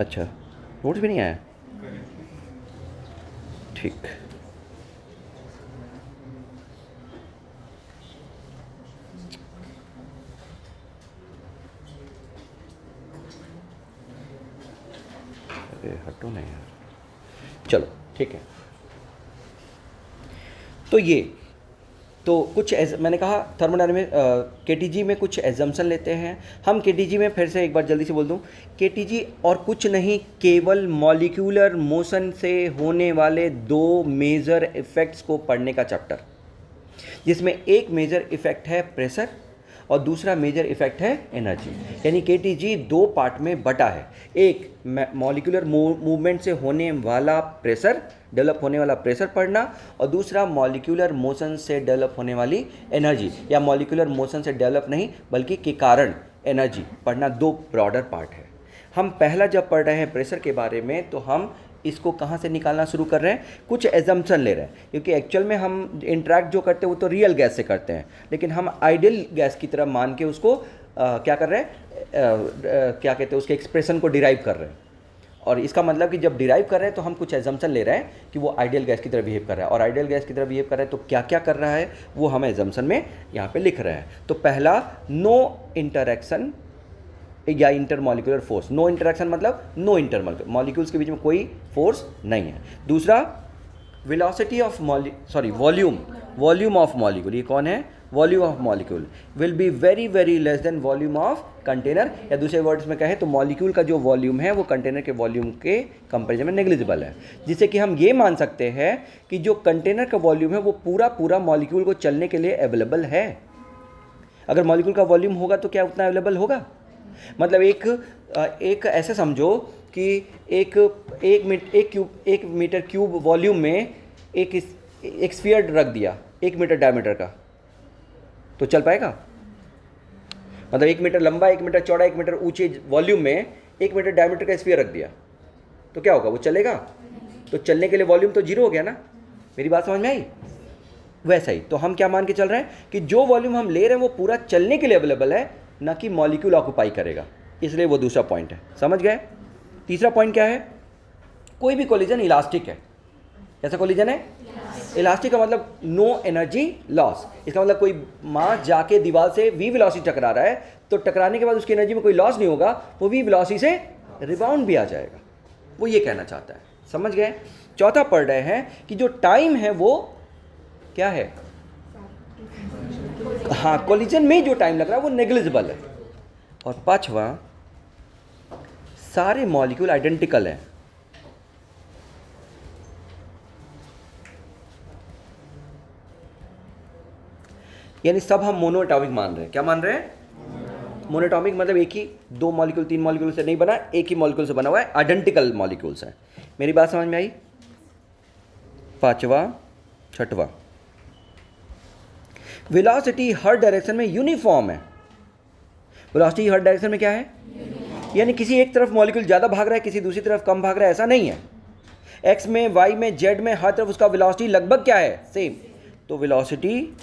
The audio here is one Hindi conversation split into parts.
अच्छा, नोट्स भी नहीं आया, ठीक। अरे हटो ना यार, चलो ठीक है। तो ये तो कुछ मैंने कहा थर्मोडायनेमिक केटीजी में कुछ एजम्पशन लेते हैं हम। केटीजी में फिर से एक बार जल्दी से बोल दूं, केटीजी और कुछ नहीं, केवल मॉलिक्यूलर मोशन से होने वाले दो मेजर इफेक्ट्स को पढ़ने का चैप्टर, जिसमें एक मेजर इफेक्ट है प्रेशर और दूसरा मेजर इफेक्ट है एनर्जी। यानी केटीजी दो पार्ट में बटा है, एक मॉलिक्यूलर मूवमेंट से होने वाला प्रेशर, डेवलप होने वाला प्रेशर पढ़ना, और दूसरा मॉलिक्यूलर मोशन से डेवलप होने वाली एनर्जी, या मॉलिक्यूलर मोशन से डेवलप नहीं बल्कि के कारण एनर्जी पढ़ना। दो ब्रॉडर पार्ट है। हम पहला जब पढ़ रहे हैं प्रेशर के बारे में, तो हम इसको कहाँ से निकालना शुरू कर रहे हैं, कुछ एजम्पशन ले रहे हैं, क्योंकि एक्चुअल में हम इंटरेक्ट जो करते हैं वो तो रियल गैस से करते हैं, लेकिन हम आइडियल गैस की तरह मान के उसको क्या कर रहे हैं, क्या कहते हैं, उसके एक्सप्रेशन को डिराइव कर रहे हैं। और इसका मतलब कि जब डिराइव कर रहे हैं तो हम कुछ एजम्पशन ले रहे हैं कि वो आइडियल गैस की तरह बिहेव कर रहा है, और आइडियल गैस की तरह बिहेव कर रहा है तो क्या क्या कर रहा है वो हम एजम्पशन में यहाँ पे लिख रहे हैं। तो पहला, नो इंटरेक्शन या इंटरमॉलिक्यूलर फोर्स। नो इंटरेक्शन मतलब नो मॉलिक्यूल्स के बीच में कोई फोर्स नहीं है। दूसरा, velocity of volume of molecule, ये कौन है, volume of molecule will be very very less than volume of container, या दूसरे वर्ड्स में कहें तो मॉलिक्यूल का जो वॉल्यूम है वो कंटेनर के वॉल्यूम के कंपेरिजन में नेग्लिजिबल है। जिससे कि हम ये मान सकते हैं कि जो कंटेनर का वॉल्यूम है वो पूरा मॉलिक्यूल को चलने के लिए अवेलेबल है। अगर मॉलिक्यूल का वॉल्यूम होगा तो क्या उतना अवेलेबल होगा? मतलब एक ऐसे समझो कि एक मीटर क्यूब वॉल्यूम में एक स्फीयर रख दिया 1 मीटर डायमीटर का, तो चल पाएगा? मतलब 1 मीटर लंबा, 1 मीटर चौड़ा, 1 मीटर ऊंचे वॉल्यूम में 1 मीटर डायमीटर का स्फीयर रख दिया तो क्या होगा, वो चलेगा? तो चलने के लिए वॉल्यूम तो जीरो हो गया ना। मेरी बात समझ में आई? वैसा ही तो हम क्या मान के चल रहे हैं कि जो वॉल्यूम हम ले रहे हैं वो पूरा चलने के लिए अवेलेबल है, ना कि मॉलिक्यूल ऑक्यूपाई करेगा। इसलिए वो दूसरा पॉइंट है, समझ गए? तीसरा पॉइंट क्या है, कोई भी कोलिजन इलास्टिक है। कैसा कोलिजन है? इलास्टिक का मतलब नो एनर्जी लॉस। इसका मतलब कोई मास जाके दीवार से वी वेलोसिटी टकरा रहा है तो टकराने के बाद उसकी एनर्जी में कोई लॉस नहीं होगा, वो वी वेलोसिटी से रिबाउंड भी आ जाएगा। वो ये कहना चाहता है, समझ गए? चौथा पढ़ रहे हैं कि जो टाइम है वो क्या है, हाँ, कोलिजन में जो टाइम लग रहा है वो नेग्लिजिबल है। और पांचवा, सारे मॉलिक्यूल आइडेंटिकल हैं। यानी सब हम मोनोएटॉमिक मान रहे हैं। क्या मान रहे हैं? मोनोएटॉमिक मतलब एक ही, 2 मॉलिक्यूल 3 मॉलिक्यूल से नहीं बना, एक ही मॉलिक्यूल से बना हुआ है, आइडेंटिकल मॉलिक्यूल्स हैं। मेरी बात समझ में आई? पांचवा, छठवा, वेलोसिटी हर डायरेक्शन में यूनिफॉर्म है। वेलोसिटी हर डायरेक्शन में क्या है? यानी किसी एक तरफ मॉलिक्यूल ज़्यादा भाग रहा है, किसी दूसरी तरफ कम भाग रहा है, ऐसा नहीं है। एक्स में, वाई में, जेड में, हर तरफ उसका वेलोसिटी लगभग क्या है, सेम। तो वेलोसिटी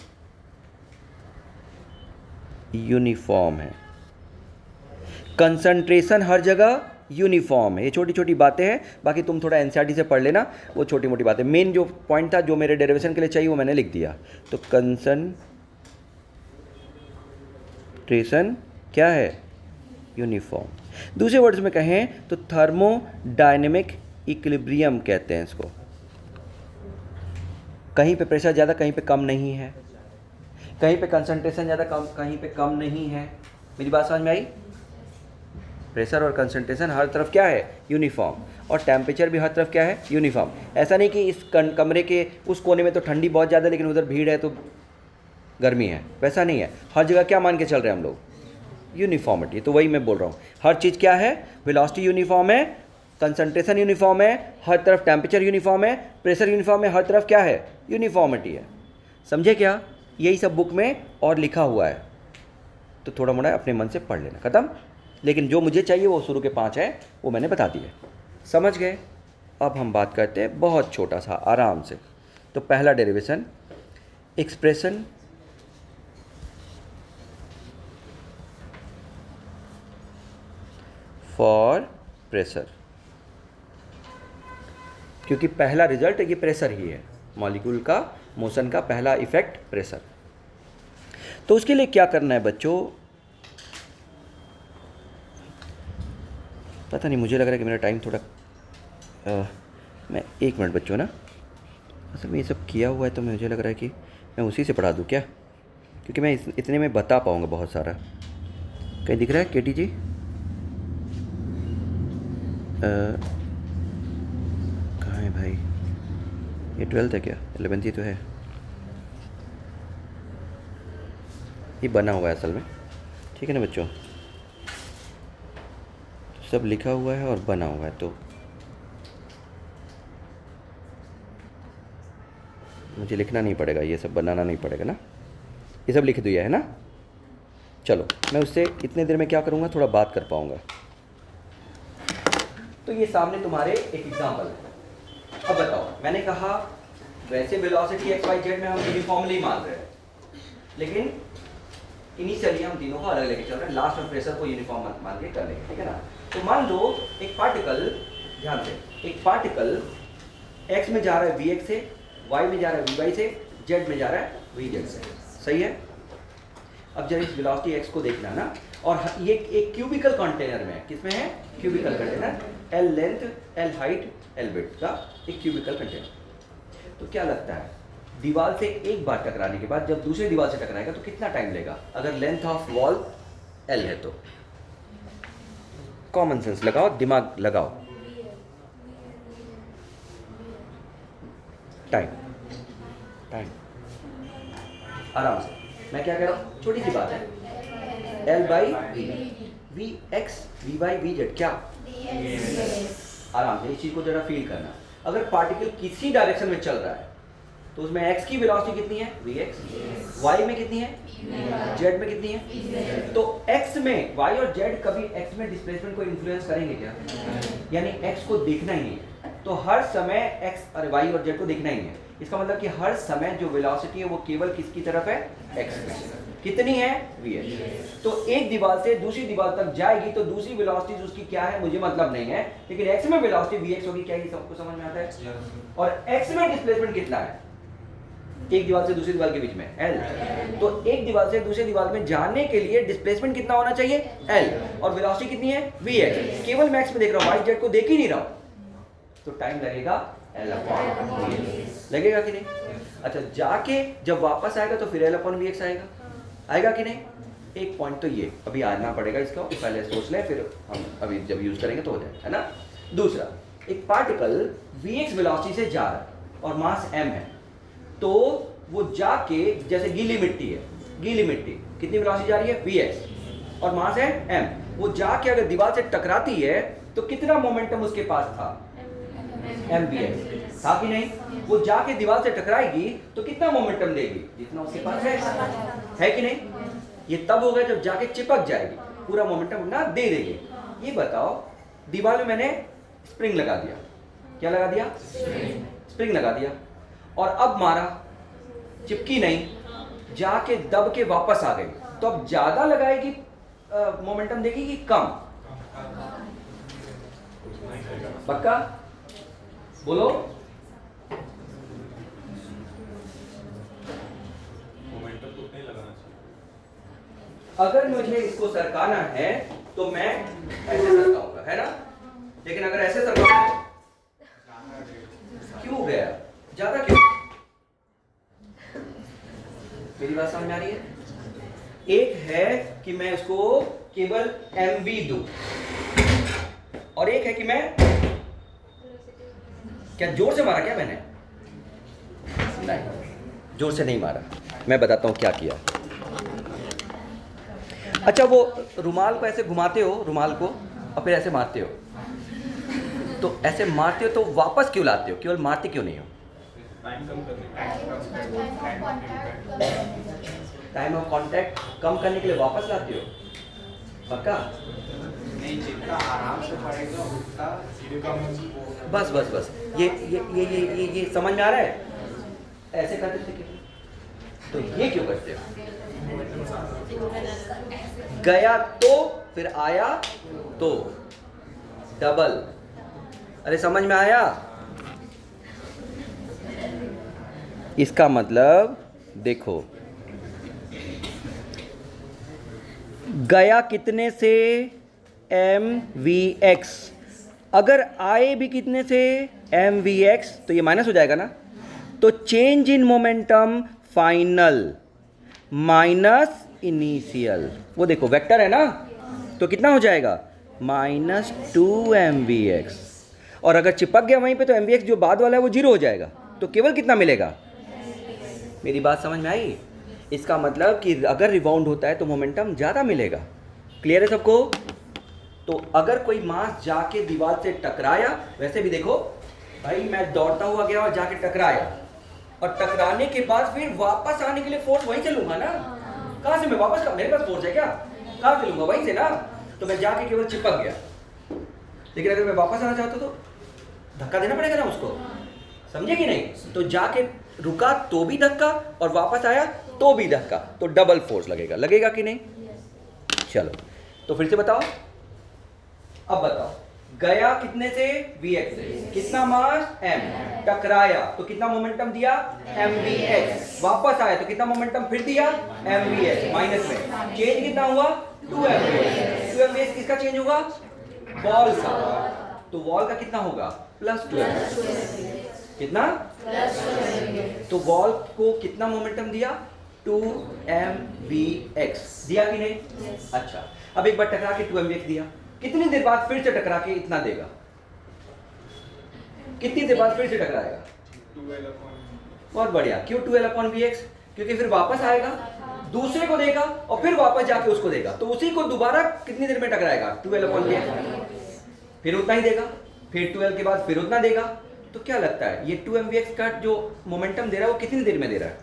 यूनिफॉर्म है। कंसंट्रेशन हर जगह यूनिफॉर्म है। ये छोटी छोटी बातें हैं, बाकी तुम थोड़ा एनसीईआरटी से पढ़ लेना, वो छोटी मोटी बातें। मेन जो पॉइंट था जो मेरे डेरिवेशन के लिए चाहिए वो मैंने लिख दिया। तो कंसंट्रेशन क्या है, यूनिफॉर्म। दूसरे वर्ड्स में कहें तो थर्मोडायनेमिक इक्विलिब्रियम कहते हैं इसको। कहीं पे प्रेशर ज़्यादा, कहीं पे कम नहीं है, कहीं पे कंसंट्रेशन ज़्यादा, कहीं पे कम नहीं है। मेरी बात समझ में आई? प्रेशर और कंसंट्रेशन हर तरफ क्या है, यूनिफॉर्म। और टेम्परेचर भी हर तरफ क्या है, यूनिफॉर्म। ऐसा नहीं कि इस कमरे के उस कोने में तो ठंडी बहुत ज़्यादा लेकिन उधर भीड़ है तो गर्मी है, वैसा नहीं है। हर जगह क्या मान के चल रहे हैं हम लोग, यूनिफॉर्मिटी। तो वही मैं बोल रहा हूँ, हर चीज़ क्या है, वेलोसिटी यूनिफॉर्म है, कंसंट्रेशन यूनिफॉर्म है, हर तरफ टेम्परेचर यूनिफॉर्म है, प्रेशर यूनिफॉर्म है, हर तरफ क्या है, यूनिफॉर्मिटी है। समझे क्या? यही सब बुक में और लिखा हुआ है, तो थोड़ा मोड़ा अपने मन से पढ़ लेना, खत्म। लेकिन जो मुझे चाहिए वो शुरू के 5 है, वो मैंने बता दिए, समझ गए? अब हम बात करते हैं बहुत छोटा सा, आराम से। तो पहला डेरिवेशन, एक्सप्रेशन फॉर प्रेशर, क्योंकि पहला रिजल्ट ये प्रेशर ही है, मॉलिक्यूल का मोशन का पहला इफेक्ट प्रेशर। तो उसके लिए क्या करना है बच्चों, पता नहीं, मुझे लग रहा है कि मेरा टाइम थोड़ा मैं 1 मिनट बच्चों ना, असल में ये सब किया हुआ है तो मुझे लग रहा है कि मैं उसी से पढ़ा दूँ क्या, क्योंकि मैं इतने में बता पाऊँगा बहुत सारा। कहीं दिख रहा है केटी जी? कहाँ है भाई, ये 12th है क्या, 11th ही तो है, ये बना हुआ है असल में, ठीक है ना बच्चों, सब लिखा हुआ है और बना हुआ है, तो मुझे लिखना नहीं पड़ेगा, ये सब बनाना नहीं पड़ेगा ना, ये सब लिख दिया है ना। चलो मैं उससे इतने देर में क्या करूँगा, थोड़ा बात कर पाऊँगा। तो ये सामने तुम्हारे एक एग्जाम्पल है। अब बताओ, मैंने कहा वैसे वेलोसिटी एक्स वाई जेड में हम यूनिफॉर्मली मान रहे हैं, लेकिन इनिशियली हम तीनों को अलग लेके चल रहे हैं, लास्ट में प्रेशर को यूनिफॉर्म मान के कर लेंगे, ठीक है ना। तो मान लो एक पार्टिकल, ध्यान से, एक पार्टिकल एक्स में जा रहा है वी एक्स से, वाई में जा रहा है वी वाई से, जेड में जा रहा है वी जेड से, सही है। अब जरा इस वेलोसिटी एक्स को देखना ना, और ये एक क्यूबिकल कंटेनर में है, किसमें है, cubical container, L length, L height, L width का एक क्यूबिकल कंटेनर। तो क्या लगता है, दीवार से एक बार टकराने के बाद जब दूसरी दीवार से टकराएगा तो कितना टाइम लेगा, अगर लेंथ ऑफ वॉल एल है तो? कॉमन सेंस लगाओ, दिमाग लगाओ, टाइम टाइम, आराम से। मैं क्या कह रहा हूँ, छोटी सी बात है, L by V, V X, V Y, V Z, क्या आराम से इस चीज को जरा फील करना। अगर पार्टिकल किसी डायरेक्शन में चल रहा है तो उसमें x की वेलोसिटी कितनी है, vx, y में कितनी है, z में कितनी है। तो x में y और z कभी x में डिस्प्लेसमेंट को इन्फ्लुएंस करेंगे क्या, यानी x को देखना ही नहीं है, तो हर समय x और y और z को देखना ही नहीं है। इसका मतलब कि हर समय जो वेलोसिटी है वो केवल किसकी तरफ है, x में, कितनी है, vx। तो एक दीवार से दूसरी दीवार तक जाएगी तो दूसरी वेलोसिटी उसकी क्या है मुझे मतलब नहीं है, लेकिन x में वेलोसिटी vx होगी, क्या ये सबको समझ में आता है। और x में डिस्प्लेसमेंट कितना है, एक दीवार से दूसरी दीवार के बीच में l, तो एक दीवार से दूसरी दीवार में जाने के लिए डिस्प्लेसमेंट कितना होना चाहिए, l, और वेलोसिटी कितनी है, vx। केवल मैं x में देख रहा हूँ, y z को देख ही नहीं रहा हूँ, तो टाइम लगेगा l अपॉन vx, लगेगा कि नहीं। अच्छा, जाके जब वापस आएगा तो फिर l अपॉन vx आएगा, आएगा कि नहीं। एक पॉइंट तो ये अभी आना पड़ेगा, इसका पहले सोच लें, फिर हम अभी जब यूज करेंगे तो हो जाए, है ना। दूसरा, एक पार्टिकल vx वेलोसिटी से जा रहा है और मास m है, तो वो जाके, जैसे गीली मिट्टी है, गीली मिट्टी कितनी वेलोसिटी जा रही है, vx, और मास है m, वो जाके अगर दीवार से टकराती है तो कितना मोमेंटम उसके पास था, mvx था कि नहीं। वो जाके दीवार से टकराएगी तो कितना मोमेंटम देगी, जितना उसके पास है कि नहीं। ये तब होगा जब जाके चिपक जाएगी, पूरा मोमेंटम ना दे देगी। ये बताओ, दीवार में मैंने स्प्रिंग लगा दिया, क्या लगा दिया, स्प्रिंग लगा दिया, और अब मारा, चिपकी नहीं, जाके दब के वापस आ गई, तो अब ज्यादा लगाएगी, मोमेंटम देगी कि कम, पक्का बोलो। मोमेंटम तो नहीं लगाना चाहिए। अगर मुझे इसको सरकाना है तो मैं ऐसे सरकाऊंगा, है ना, लेकिन अगर ऐसे सरकाऊंगा, क्यों गया, ज्यादा क्यों, मेरी बात समझ में आ रही है। एक है कि मैं उसको केवल mv दूं, और एक है कि मैं, क्या जोर से मारा क्या मैंने, नहीं, जोर से नहीं मारा। मैं बताता हूं क्या किया। अच्छा, वो रुमाल को ऐसे घुमाते हो, रुमाल को, और फिर ऐसे मारते हो, तो ऐसे मारते हो तो वापस क्यों लाते हो, केवल मारते क्यों नहीं हो, टाइम ऑफ कांटेक्ट कम करने के लिए वापस लाते हो, पक्का। नहीं, जितना आराम से पड़ेगा उतना बस बस बस, ये समझ में आ रहा है। ऐसे करते थे क्यों, तो ये क्यों करते हो, गया तो फिर आया तो, डबल। अरे समझ में आया? इसका मतलब देखो, गया कितने से mvx, अगर आए भी कितने से mvx, तो ये माइनस हो जाएगा ना। तो change in momentum final minus initial, वो देखो वेक्टर है ना, तो कितना हो जाएगा -2mvx। और अगर चिपक गया वहीं पे तो mvx जो बाद वाला है वो जीरो हो जाएगा, तो केवल कितना मिलेगा? मेरी बात समझ में आई? इसका मतलब कि अगर रिबाउंड होता है तो मोमेंटम ज़्यादा मिलेगा। क्लियर है सबको? तो अगर कोई मास जाके दीवार से टकराया, वैसे भी देखो भाई मैं दौड़ता हुआ गया और जाके टकराया, और टकराने के बाद फिर वापस आने के लिए फोर्स वहीं से लूंगा ना। कहाँ से मैं वापस, मेरे पास फोर्स है क्या? कहाँ से लूंगा? वहीं से ना। तो मैं जाके केवल चिपक गया, लेकिन अगर मैं वापस आना चाहता तो धक्का देना पड़ेगा ना उसको, समझे कि नहीं? तो जाके रुका तो भी धक्का और वापस आया तो भी धक्का, तो डबल फोर्स लगेगा। लगेगा कि नहीं? चलो तो फिर से बताओ। अब बताओ, गया कितने से? vx से। कितना मास? m। टकराया तो कितना मोमेंटम दिया? mvx। वापस आया तो कितना मोमेंटम फिर दिया? mvx। माइनस में चेंज कितना हुआ? 2mvx। 2mvx किसका चेंज होगा? बॉल का। तो वॉल का कितना होगा? +2mvx। कितना? तो वॉल को कितना मोमेंटम दिया? 2mvx दिया कि नहीं? अच्छा, अब एक बार टकरा के 2mvx दिया, कितनी देर बाद फिर से टकरा के इतना देगा? कितनी देर बाद फिर से टकराएगा? 12 बहुत बढ़िया। क्यों 12/vx? क्योंकि फिर वापस आएगा, दूसरे को देगा और फिर वापस जाके उसको देगा, तो उसी को दोबारा कितनी देर में टकराएगा? 12/vx। फिर उतना ही देगा, फिर 12 के बाद फिर उतना देगा। तो क्या लगता है ये 2mvx का जो मोमेंटम दे रहा है वो कितनी देर में दे रहा है?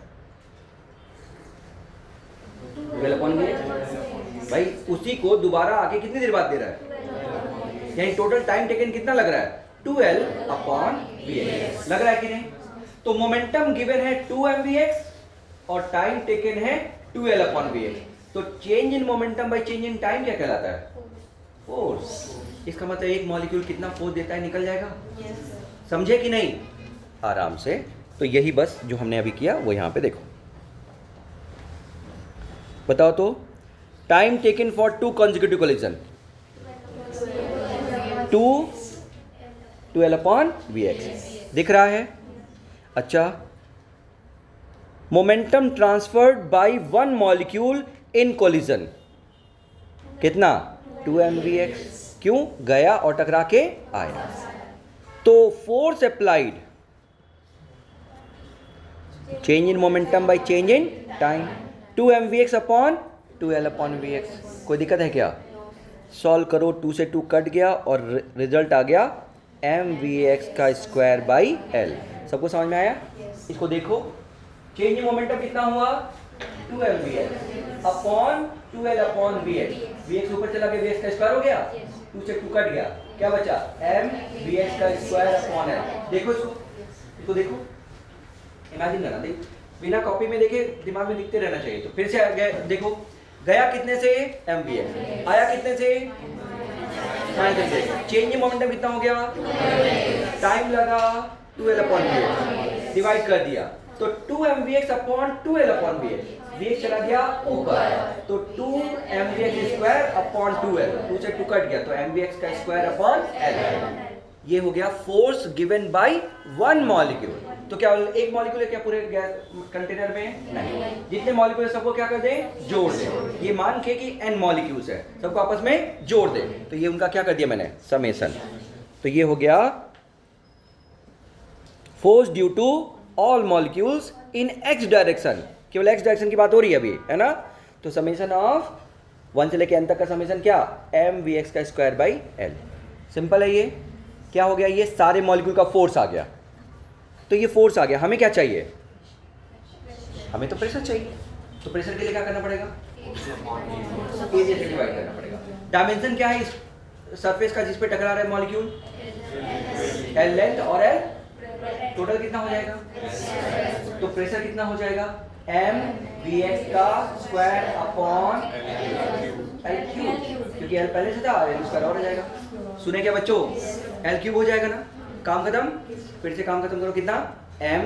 12/vx। भाई उसी को दोबारा आके कितनी देर बाद दे रहा है? यानी टोटल टाइम टेकन कितना लग रहा है? 12/vx। लग रहा है कि नहीं? तो मोमेंटम गिवन है 2mvx और टाइम टेकन है 12/vx। तो change in momentum by change in time क्या कहलाता है? फोर्स। इसका मतलब एक मॉलिक्यूल कितना फोर्स देता है निकल जाएगा। समझे कि नहीं? आराम से। तो यही बस जो हमने अभी किया वो यहाँ पे देखो। बताओ तो, time taken for 2 consecutive collision 12/vx दिख रहा है। अच्छा, momentum transferred by 1 molecule in collision कितना? 2mvx। क्यों? गया और टकरा के आया। तो force applied, change in momentum by change in time, 2mvx upon 12/vx। कोई दिक्कत है क्या? सॉल्व करो, 2 से 2 कट गया और रिजल्ट आ गया mvx का स्क्वायर बाई l। सबको समझ में आया? इसको देखो, चेंज इन मोमेंटम कितना हुआ? 2mvx upon 12/vx। vx ऊपर चला गया, vx का स्क्वायर हो गया, 2 से 2 कट गया, क्या बचा? mvx का स्क्वायर अपॉन l। देखो इसको देखो, इमेजिन करना, देख बिना कॉपी में देखे दिमाग में लिखते रहना चाहिए। तो फिर से देखो, गया कितने से? mvx। आया कितने से? -m से। चेंज इन मोमेंटम कितना हो गया? टाइम लगा 12/vx, डिवाइड कर दिया तो 2mvx अपॉन 12/vx। vx चला गया ऊपर, तो 2mvx स्क्वायर अपॉन 2l, 2 से 2 कट गया तो mvx का स्क्वायर अपॉन l। ये हो गया फोर्स गिवन बाय 1 मॉलिक्यूल। तो क्या एक मॉलिक्यूल है क्या पूरे गैस कंटेनर में? नहीं, जितने मॉलिक्यूल है सबको क्या कर दें? जोड़ दें। ये मान के कि n मॉलिक्यूल्स है, सबको आपस में जोड़ दें, तो ये उनका क्या कर दिया मैंने? समेशन। तो ये हो गया force due to all molecules in x direction. केवल x डायरेक्शन की बात हो रही है अभी, है ना? तो समेशन ऑफ 1 से लेके n तक का समेशन क्या? mvx का स्क्वायर बाई l। सिंपल है ये। क्या हो गया? ये सारे मॉलिक्यूल का फोर्स आ गया। तो ये फोर्स आ गया, हमें क्या चाहिए? हमें तो प्रेशर चाहिए। तो प्रेशर के लिए क्या करना पड़ेगा? एरिया से डिवाइड करना पड़ेगा। डायमेंशन क्या है इस सरफेस का जिस पे टकरा रहा है मॉलिक्यूल? l लेंथ और l टोटल कितना हो जाएगा? तो प्रेशर कितना हो जाएगा? एम वी एक्स का स्क्वायर अपॉन एल क्यूब, क्योंकि एल पहले से था, एल स्क्वायर और हो जाएगा। सुने क्या बच्चों, एल क्यूब हो जाएगा ना, काम खत्म। फिर से काम खत्म करो, कितना, एम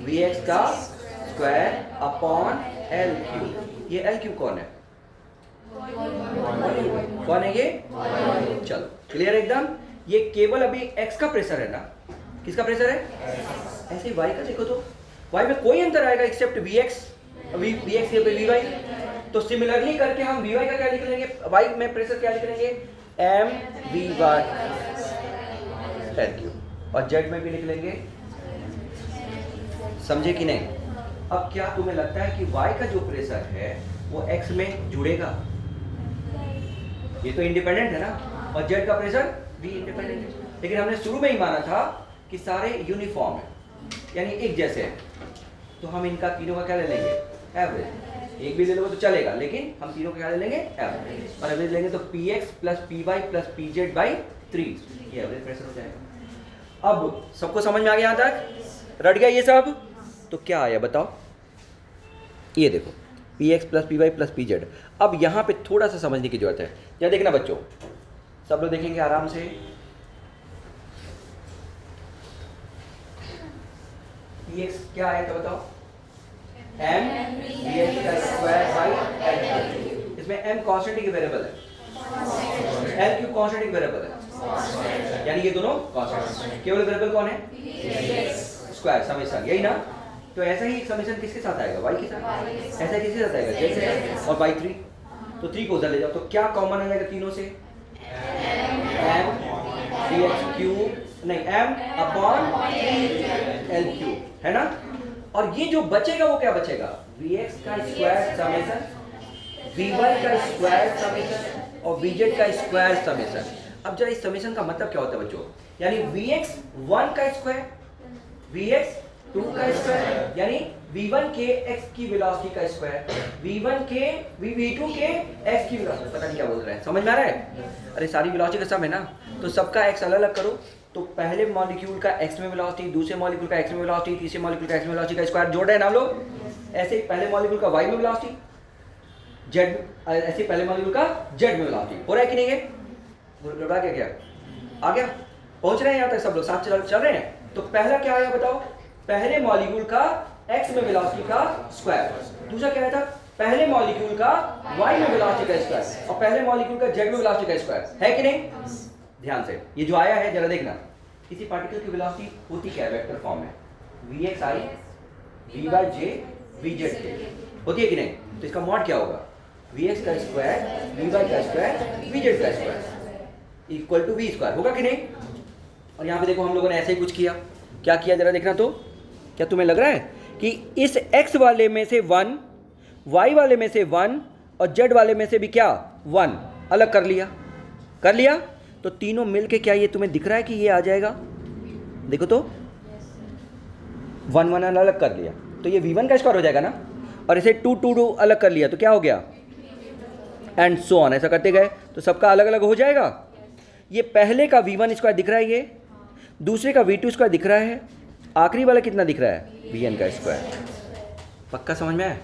वी एक्स का स्क्वायर अपॉन एल क्यूब। ये एल क्यूब कौन है, कौन है ये, चलो क्लियर एकदम। ये केवल अभी एक्स का प्रेशर है ना, किसका प्रेशर है, ऐसे वाई का देखो तो वाई में कोई अंतर आएगा except V X, V X के वी वाई। तो सिमिलरली करके हम वी वाई का क्या लिख लेंगे, वाई में प्रेशर क्या लिख लेंगे, M V Y L cube, और जेड में भी लिख लेंगे, समझे कि नहीं। अब क्या तुम्हें लगता है कि वाई का जो प्रेशर है वो एक्स में जुड़ेगा, ये तो इंडिपेंडेंट है ना, और जेड का प्रेशर भी इंडिपेंडेंट है। लेकिन हमने शुरू में ही माना था कि सारे यूनिफॉर्म है, यानी एक जैसे हैं, तो हम इनका तीनों का क्या ले लेंगे, एवरेज। एक भी ले लोगे तो चलेगा, लेकिन हम तीनों का क्या ले लेंगे, एवरेज। और एवरेज लेंगे तो P X plus P Y plus P Z by 3, ये एवरेज प्रेशर हो जाएगा। अब सबको समझ में आ गया, यहाँ तक रट गया ये सब। तो क्या आया बताओ, ये देखो P X plus P Y plus P Z. अब यहाँ पे थोड़ा सा समझने की जरूरत है, या देखना बच्चों, सब लोग देखेंगे आराम से। पी एक्स क्या आया तो बताओ, एम वी एक्स का स्क्वायर बाई एल। इसमें एम कांस्टेंट की वेरिएबल है, एल क्यूब कांस्टेंट की वेरिएबल है, यानी ये दोनों कांस्टेंट। केवल वेरिएबल कौन है, स्क्वायर समेशन, यही ना। तो ऐसा ही एक समेशन किसके साथ आएगा, वाई के साथ। ऐसा किसके साथ आएगा, जेड से, और बाई 3, तो 3 को उधर ले जाओ, तो क्या कॉमन आ जाएगा तीनों से, एम वी एक्स क्यूब, नहीं एम अपॉन एल क्यूब, है ना। और ये जो बचेगा वो क्या बचेगा, वी एक्स का स्क्वायर समेशन, वी वाई का स्क्वायर समेशन, और वी जेड का स्क्वायर समेशन। अब जरा इस समेशन का मतलब क्या होता है बच्चों, यानी वी एक्स 1 का स्क्वायर, वी एक्स 2 का स्क्वायर, यानी v1 के x की वेलोसिटी का स्क्वायर, v1 के v2 के x की वेलोसिटी, पता नहीं क्या बोल रहे हैं, समझ में आ रहा है। अरे सारी वेलोसिटी का सम है ना, तो सबका x अलग अलग करो। तो पहले मॉलिक्यूल का x में वेलोसिटी, दूसरे मॉलिक्यूल का x में वेलोसिटी, तीसरे मॉलिक्यूल का x में वेलोसिटी का स्क्वायर जोड़ रहे हैं ना हम लोग। ऐसे ही पहले मॉलिक्यूल का y में वेलोसिटी, z, ऐसे पहले मॉलिक्यूल का z में वेलोसिटी। हो रहा है कि नहीं, है क्या आ गया, पहुंच रहे हैं यहाँ तक सब लोग, साथ चल रहे हैं। तो पहला क्या आया बताओ, पहले मॉलिक्यूल का x में वेलोसिटी का स्क्वायर, दूसरा क्या था, पहले मॉलिक्यूल का y में वेलोसिटी का स्क्वायर, और पहले मॉलिक्यूल का z में वेलोसिटी का स्क्वायर, है कि नहीं। ध्यान से ये जो आया है जरा देखना, किसी पार्टिकल की वेलोसिटी होती क्या है वेक्टर फॉर्म में, vxi vy vz होती है कि नहीं। तो इसका मॉड क्या होगा, vx का स्क्वायर vy का स्क्वायर vz का square equal to v square, होगा कि नहीं। और यहाँ पे देखो हम लोगों ने ऐसे ही कुछ किया, क्या किया जरा देखना। तो क्या तुम्हें लग रहा है कि इस x वाले में से 1, y वाले में से 1 और z वाले में से भी क्या 1 अलग कर लिया। तो तीनों मिलके क्या ये तुम्हें दिख रहा है कि ये आ जाएगा, देखो तो 1 1 अलग कर लिया तो ये v1 का स्क्वायर हो जाएगा ना, और इसे 2 2 2 अलग कर लिया तो क्या हो गया, एंड सो ऑन, ऐसा करते गए तो सबका अलग अलग हो जाएगा। ये पहले का v1 स्क्वायर दिख रहा है, ये दूसरे का v2 स्क्वायर दिख रहा है, आखिरी वाला कितना दिख रहा है, vn का स्क्वायर। पक्का समझ में आया,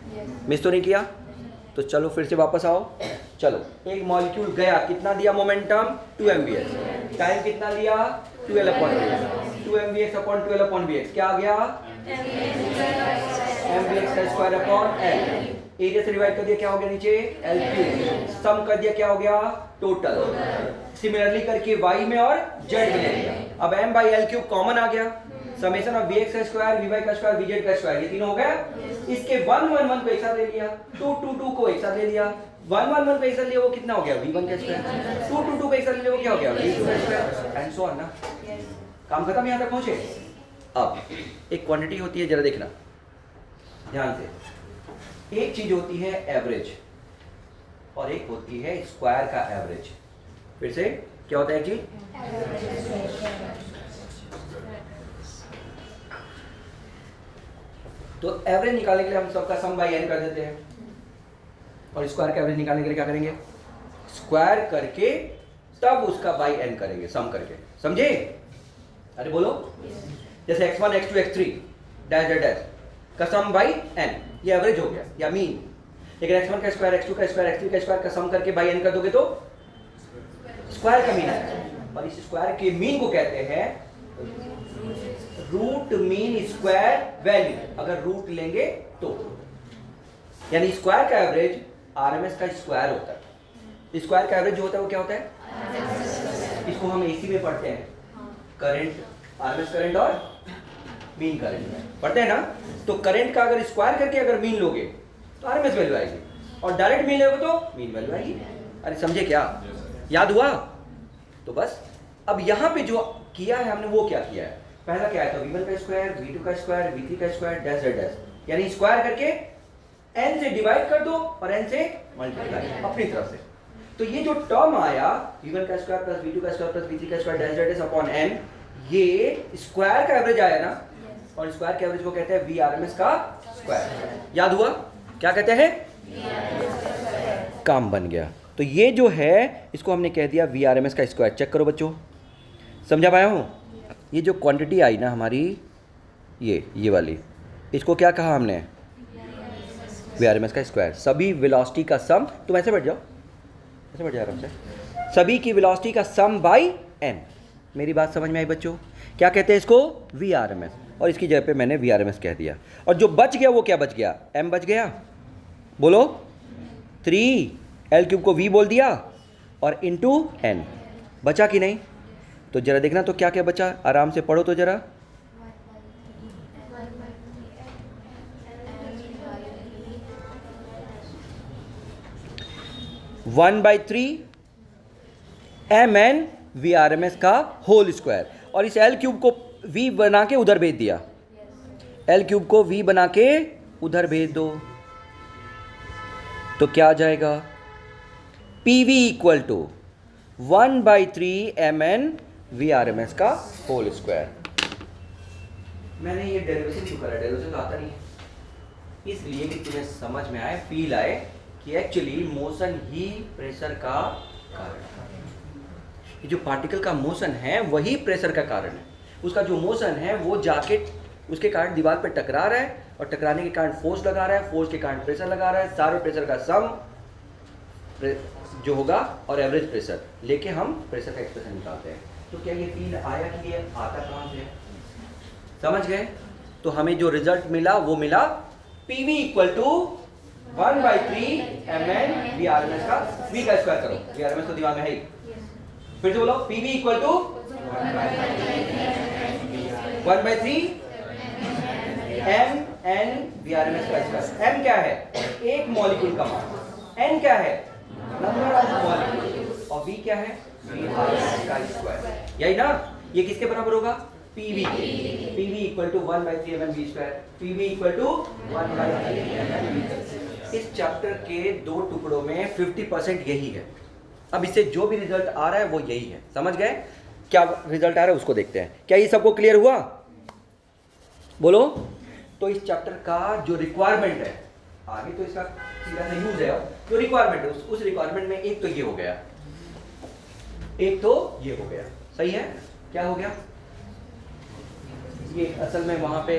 मिस तो नहीं किया। तो चलो फिर से वापस आओ, चलो एक मॉलिक्यूल गया, कितना दिया मोमेंटम 2 mvx, टाइम कितना लिया 12/vx, 2 mvx अपॉन 12/vx क्या आ गया, mvx का स्क्वायर अपॉन l, एरिया से डिवाइड कर दिया क्या हो गया नीचे l क्यूब, सम कर दिया क्या हो गया टोटल, सिमिलरली करके y में और z में ले लिया। अब m by L cube common आ गया, समेशन ऑफ vx का स्क्वायर vy का स्क्वायर vz का स्क्वायर, ये तीनों हो गया। इसके 1 1 1 को एक साथ ले लिया, 2 2 2 को एक साथ ले लिया, 1 1 1 को एक साथ लिया वो कितना हो गया v1 का स्क्वायर, 2 2 2 को एक साथ ले लिया वो क्या हो गया v2 का स्क्वायर, एंड सो ऑन ना। काम खत्म, यहाँ तक पहुंचे। अब एक क्वांटिटी होती है, जरा देखना ध्यान से, एक चीज होती है एवरेज और एक होती है स्क्वायर का एवरेज। फिर से क्या होता है एक चीज, तो एवरेज निकालने के लिए हम सबका सम बाई n कर देते हैं, और स्क्वायर का एवरेज निकालने के लिए क्या करेंगे, स्क्वायर करके तब उसका बाई n करेंगे, सम करके, समझे। अरे बोलो, जैसे x1 x2 x3 dash dash dash, का सम बाई n, ये एवरेज हो गया या मीन। लेकिन x1 का स्क्वायर, x2 का स्क्वायर, x3 का स्क्वायर का सम करके बाई n कर दोगे तो स्क्वायर का मीन आएगा। और इस स्क्वायर के मीन को कहते हैं रूट मीन स्क्वायर वैल्यू, अगर रूट लेंगे तो। यानी स्क्वायर का एवरेज आरएमएस का स्क्वायर होता है। स्क्वायर का एवरेज जो होता है वो क्या होता है? इसको हम एसी में पढ़ते हैं, करंट, आरएमएस करंट और मीन करंट में पढ़ते हैं ना। तो करंट का अगर स्क्वायर करके अगर मीन लोगे तो आरएमएस वैल्यू आएगी, और डायरेक्ट मीन लोगे तो मीन वैल्यू आएगी। अरे समझे क्या? याद हुआ? तो बस अब यहाँ पे जो किया है हमने वो क्या किया है? पहला क्या है? तो v1 का स्क्वायर, v2 का स्क्वायर, v3 का स्क्वायर, डैश डैश डैश, यानी स्क्वायर करके n से डिवाइड कर दो और n से मल्टीप्लाई अपनी तरफ से। तो ये जो टर्म आया v1 का स्क्वायर प्लस v2 का स्क्वायर प्लस v3 का square dash dash dash upon n, ये स्क्वायर का एवरेज आया ना, और स्क्वायर के एवरेज को कहते हैं VRMS का स्क्वायर। याद हुआ? क्या कहते हैं? काम बन गया। तो ये जो है इसको हमने कह दिया VRMS का स्क्वायर। चेक करो बच्चों, समझा पाया हूँ? ये जो क्वांटिटी आई ना हमारी, ये वाली, इसको क्या कहा हमने? VRMS का स्क्वायर। सभी वेलोसिटी का सम, तुम ऐसे बैठ जाओ, ऐसे बैठ जाओ आराम से। सभी की वेलोसिटी का सम बाई n। मेरी बात समझ में आई बच्चों? क्या कहते हैं इसको? VRMS। और इसकी जगह पे मैंने VRMS कह दिया। और जो बच गया वो क्या बच गया? m बच गया। बोलो 3 L³ को v बोल दिया और इंटू n, बचा कि नहीं? तो जरा देखना तो क्या क्या बचा, आराम से पढ़ो तो जरा। वन बाई 3 mn VRMS का होल स्क्वायर, और इस L³ को v बना के उधर भेज दिया। L³ को v बना के उधर भेज दो तो क्या आ जाएगा? PV equal to 1/3 mn VRMS का होल स्क्वायर। मैंने ये डेरिवेशन क्यों करा? डेरिवेशन तो आता नहीं है, इसलिए कि तुम्हें समझ में आए, फील आए कि एक्चुअली मोशन ही प्रेशर का कारण है। ये जो पार्टिकल का मोशन है वही प्रेशर का कारण है। उसका जो मोशन है वो जाके उसके कारण दीवार पे टकरा रहा है, और टकराने के कारण फोर्स लगा रहा है, फोर्स के कारण प्रेशर लगा रहा है। सारे प्रेशर का सम जो होगा और एवरेज प्रेशर लेके हम प्रेशर का एक्सप्रेशन निकालते हैं। तो क्या ये फील आया कि ये आता कहाँ से? समझ गए? तो हमें जो रिजल्ट मिला वो मिला PV equal to 1/3 mn VRMS का, V का स्क्वायर करो, VRMS तो दिमाग में है ही। फिर से बोलो, PV equal to 1/3 mn VRMS का स्क्वायर। m क्या है? एक मॉलिक्यूल का मास। n क्या है? Number of molecule. और v क्या है? VRMS का स्क्वायर। यही ना? ये किसके बराबर होगा? PV के। PV equal to 1/3 mn v square. PV equal to 1/3 mn v। इस चैप्टर के दो टुकड़ों में 50% यही है। अब इससे जो भी रिजल्ट आ रहा है वो यही है। समझ गए? क्या रिजल्ट आ रहा है उसको देखते हैं। क्या ये सबको क्लियर हुआ? बोलो। तो इस चैप्टर का जो रिक्वायरमेंट है, आगे तो इसका सीधा सा यूज है, जो रिक्वायरमेंट है उस रिक्वायरमेंट में एक तो ये हो गया, एक तो ये हो गया। सही है? क्या हो गया? ये असल में वहाँ पे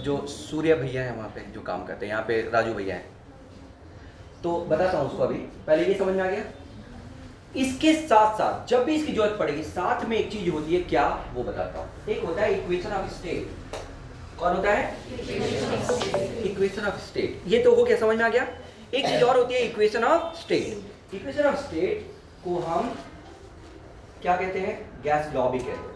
जो सूर्य भैया है वहाँ पे जो काम करते हैं, यहाँ पे राजू भैया हैं, तो बताता हूँ उसको। अभी पहले ये समझ में आ गया। इसके साथ साथ जब भी इसकी जरूरत पड़ेगी साथ में एक चीज होती है, क्या वो बताता हूँ। एक होता है इक्वेशन ऑफ स्टेट। कौन होता है? Equation of state. ये तो हो गया, समझ में आ गया। एक चीज और होती है equation of state. Equation of state को हम क्या कहते हैं? गैस लॉ भी कहते हैं।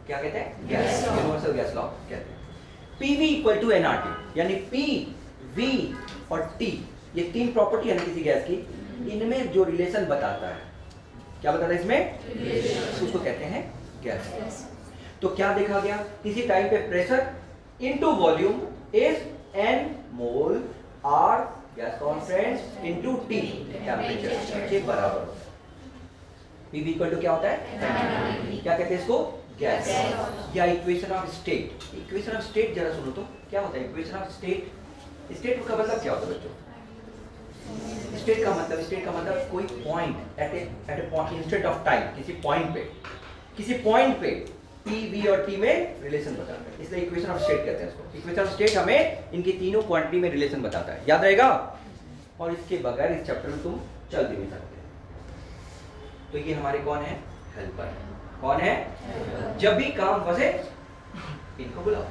क्या कहते हैं? गैस, यूनिवर्सल गैस लॉ कहते हैं। PV इक्वल टू nRT, यानी P, V और T, ये तीन प्रॉपर्टी है ना किसी गैस की, इनमें जो रिलेशन बताता है, क्या बताता है इसमें? उसको कहते हैं गैस। तो क्या देखा गया? किसी टाइम पे pressure into volume is n mole R gas constant into T temperature के बराबर होता है। PV इक्वल टू क्या होता है? क्या कहते हैं इसको? गैस, या equation of state. Equation of state जरा सुनो तो, क्या होता है इक्वेशन ऑफ स्टेट? स्टेट का मतलब क्या होता है बच्चों? स्टेट का मतलब कोई point at a point instead of time, किसी पॉइंट पे P, V और T में रिलेशन बताता है, इसलिए इक्वेशन ऑफ स्टेट कहते हैं इसको। इक्वेशन ऑफ स्टेट हमें इनकी तीनों क्वांटिटी में रिलेशन बताता है, याद रहेगा। और इसके बगैर इस चैप्टर में तुम चल भी नहीं सकते। तो ये हमारे कौन है? हेल्पर। कौन है? जब भी काम फंसे इनको बुलाओ,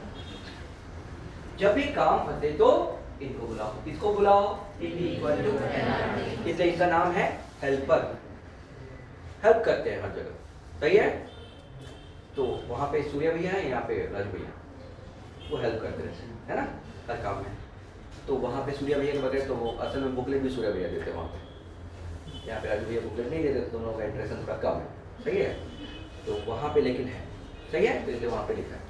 जब भी काम फंसे तो इनको बुलाओ। किसको बुलाओ? इसलिए इनका नाम है हेल्पर, हेल्प करते हैं हर जगह, सही है। तो वहां पे सूर्य भैया है, यहाँ पे राजू भैया, वो हेल्प करते रहते हैं, है ना, हर काम में। तो वहाँ पे सूर्य भैया के बगैर तो वो असल में बुकलेट भी सूर्य भैया देते हैं वहाँ पे, यहाँ पे राजू भैया बुकलेट नहीं देते, तो दोनों का इंटरेक्शन थोड़ा कम है, सही है। तो वहाँ पे लेकिन है, सही है, तो इसलिए वहाँ पे लिखा है।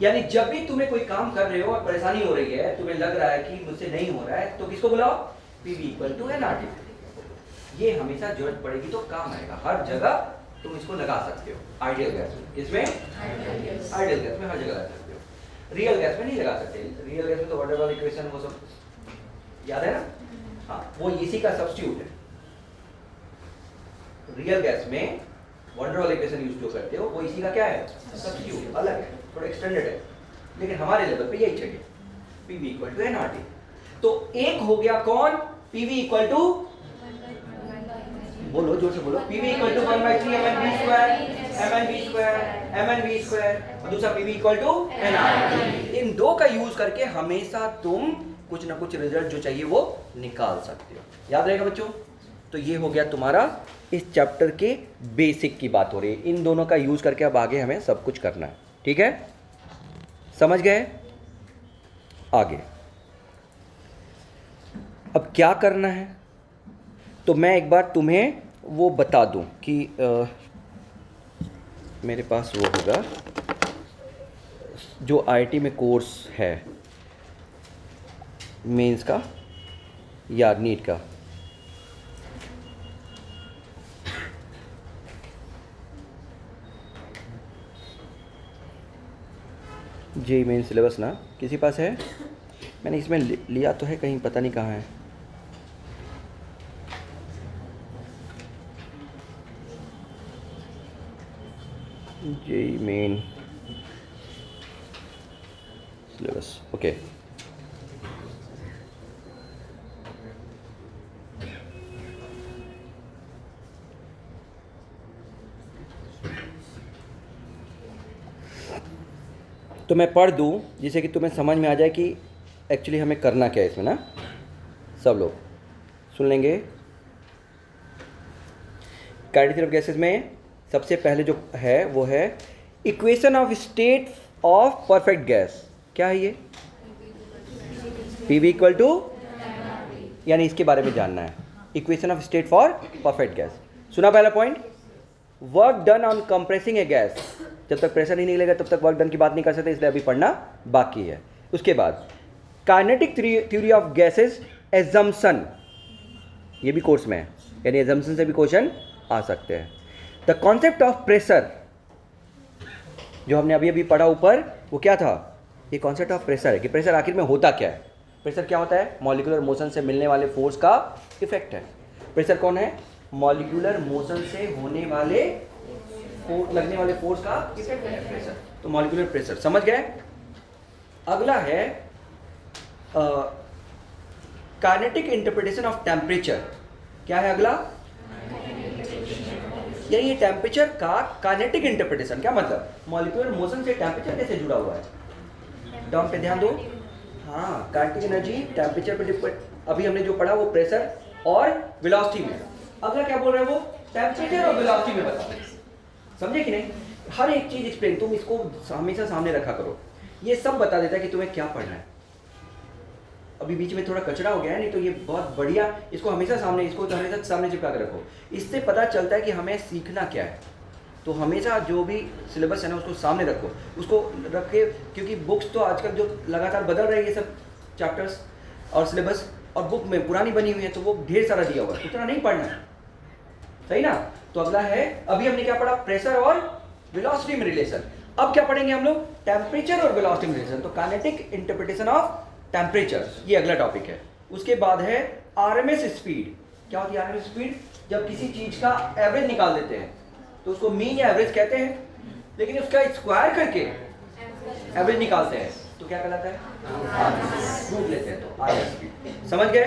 यानी जब भी तुम्हें कोई काम कर रहे हो और परेशानी हो रही है, तुम्हें लग रहा है कि मुझसे नहीं हो रहा है, तो किसको बुलाओ? PV = nRT। ये हमेशा जरूरत पड़ेगी तो काम आएगा, हर जगह तुम इसको लगा सकते हो। आइडियल गैस में, किसमें? आइडियल गैस में हर जगह लगा सकते हो। रियल गैस में नहीं लगा सकते, रियल गैस में तो वॉटर वाला इक्वेशन वो सब याद है ना, हाँ, वो इसी का सब्स्टिट्यूट है। रियल गैस में वॉटर वाला इक्वेशन यूज जो करते हो वो इसी का क्या है? सब्स्टिट्यूट, अलग है, थोड़ा एक्सटेंडेड है, लेकिन हमारे लेवल पे यही चाहिए, PV = nRT। तो एक हो गया कौन? PV = बोलो जोर से बोलो, PV = 1/3 mnv², और दूसरा PV = nRT। इन दो का यूज करके हमेशा तुम कुछ ना कुछ रिजल्ट जो चाहिए वो निकाल सकते हो, याद रहेगा बच्चों। तो ये हो गया तुम्हारा इस चैप्टर के बेसिक की बात हो रही है, इन दोनों का यूज करके अब आगे हमें सब कुछ करना है, ठीक है, समझ गए। आगे अब क्या करना है, तो मैं एक बार तुम्हें वो बता दूं कि मेरे पास वो होगा जो IIT में कोर्स है मेंस का या नीट का, JEE मेन सिलेबस ना किसी पास है? मैंने इसमें लिया तो है कहीं, पता नहीं कहाँ है। JEE main syllabus, okay. तो मैं पढ़ दूं जिससे कि तुम्हें समझ में आ जाए कि एक्चुअली हमें करना क्या है इसमें ना। सब लोग सुन लेंगे। क्वाड्रेटिक ऑफ गैसेस में सबसे पहले जो है वो है equation of state of perfect gas. क्या है ये? PV = यानी इसके बारे में जानना है, equation of state for perfect gas. सुना पहला point? Work done on compressing A gas. जब तक प्रेशर नहीं निकलेगा तब तक वर्क डन की बात नहीं कर सकते, इसलिए अभी पढ़ना बाकी है। उसके बाद kinetic theory of gases assumption, ये भी कोर्स में है, यानी एजम्पशन से भी क्वेश्चन आ सकते हैं। द कॉन्सेप्ट ऑफ प्रेशर, जो हमने अभी अभी पढ़ा ऊपर, वो क्या था? ये कॉन्सेप्ट ऑफ प्रेशर है कि प्रेशर आखिर में होता क्या है। प्रेशर क्या होता है? मॉलिक्यूलर मोशन से मिलने वाले फोर्स का इफेक्ट है। प्रेशर कौन है? मॉलिक्यूलर मोशन से होने वाले लगने वाले फोर्स का इफेक्ट है प्रेशर। तो मॉलिक्यूलर प्रेशर समझ गए। अगला है काइनेटिक इंटरप्रिटेशन ऑफ टेम्परेचर। क्या है अगला? यानी ये टेम्परेचर का काइनेटिक इंटरप्रिटेशन। क्या मतलब? मॉलिक्यूलर मोशन से टेम्परेचर कैसे जुड़ा हुआ है? टर्म पे ध्यान दो। हाँ, काइनेटिक एनर्जी टेम्परेचर पे डिपेंड। अभी हमने जो पढ़ा वो प्रेशर और वेलोसिटी में। अगला क्या बोल रहे हैं वो? टेम्परेचर और वेलोसिटी में बताओ। समझे कि नहीं? हर एक चीज एक्सप्लेन, तुम इसको हमेशा सामने रखा करो। ये सब बता देता है कि तुम्हें क्या पढ़ना है। अभी बीच में थोड़ा कचरा हो गया है, नहीं तो ये बहुत बढ़िया, इसको हमेशा सामने, इसको तो हमेशा सामने चिपका कर रखो। इससे पता चलता है कि हमें सीखना क्या है। तो हमेशा जो भी सिलेबस है ना उसको सामने रखो, उसको रख के, क्योंकि बुक्स तो आजकल जो लगातार बदल रही है सब चैप्टर्स और सिलेबस, और बुक में पुरानी बनी हुई है तो वो ढेर सारा दिया हुआ है, उतना नहीं पढ़ना है, सही ना। तो अगला है, अभी हमने क्या पढ़ा? प्रेशर और वेलोसिटी में रिलेशन। अब क्या पढ़ेंगे हम लोग? टेम्परेचर और वेलोसिटी में रिलेशन। तो काइनेटिक इंटरप्रिटेशन ऑफ टेम्परेचर, ये अगला टॉपिक है। उसके बाद है आरएमएस स्पीड। क्या होती है आरएमएस स्पीड? जब किसी चीज का एवरेज निकाल देते हैं तो उसको मीन या एवरेज कहते हैं। लेकिन उसका स्क्वायर करके एवरेज निकालते हैं तो क्या कहलाता है, रूट लेते हैं, तो आर स्पीड। समझ गए?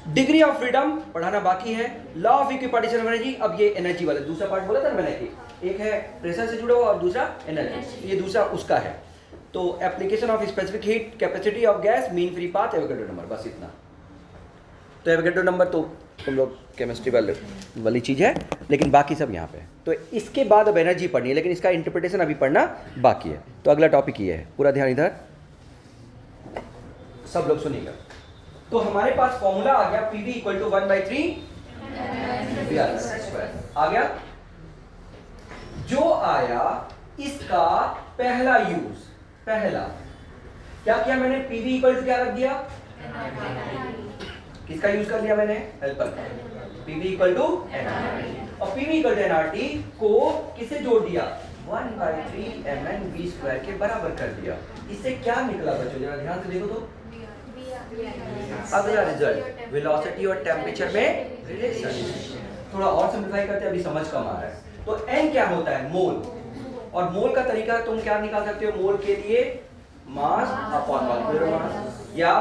डिग्री ऑफ फ्रीडम पढ़ाना बाकी है। Law of equipartition of energy, अब ये एनर्जी वाला दूसरा पार्ट बोला था ना मैंने कि एक है प्रेशर से जुड़ा हुआ और दूसरा एनर्जी, ये दूसरा उसका है। तो application of specific heat capacity of gas, mean free path, Avogadro number, बस इतना। तो एवोगैड्रो नंबर तो तुम लोग केमिस्ट्री वाली चीज़ है, लेकिन बाकी सब यहाँ पे है। तो इसके बाद अब एनर्जी पढ़नी है, लेकिन इसका इंटरप्रिटेशन अभी पढ़ना बाकी है। तो अगला टॉपिक ये है, पूरा ध्यान इधर सब लोग सुनिएगा। तो हमारे पास फॉर्मूला आ गया पीवी इक्वल टू 1/3 आ गया। जो आया इसका पहला यूज, पहला क्या किया मैंने, पीवी इक्वल टू क्या रख दिया, किसका यूज कर लिया मैंने, हेल्पर का, पीवी इक्वल टू एनआरटी, और पीवी इक्वल टू एनआरटी को किसे जोड़ दिया, 1/3 mn/v² के बराबर कर दिया। इससे क्या निकला बच्चों, जरा ध्यान से देखो तो। अगला रिजल्ट वेलोसिटी और टेम्परेचर में रिलेशन। थोड़ा और सिंपलीफाई करते हैं, अभी समझ कम आ रहा है। तो n क्या होता है, मोल, और मोल का तरीका तुम क्या निकाल सकते हो, मोल के लिए मास अपॉन मॉलिक्यूलर मास, या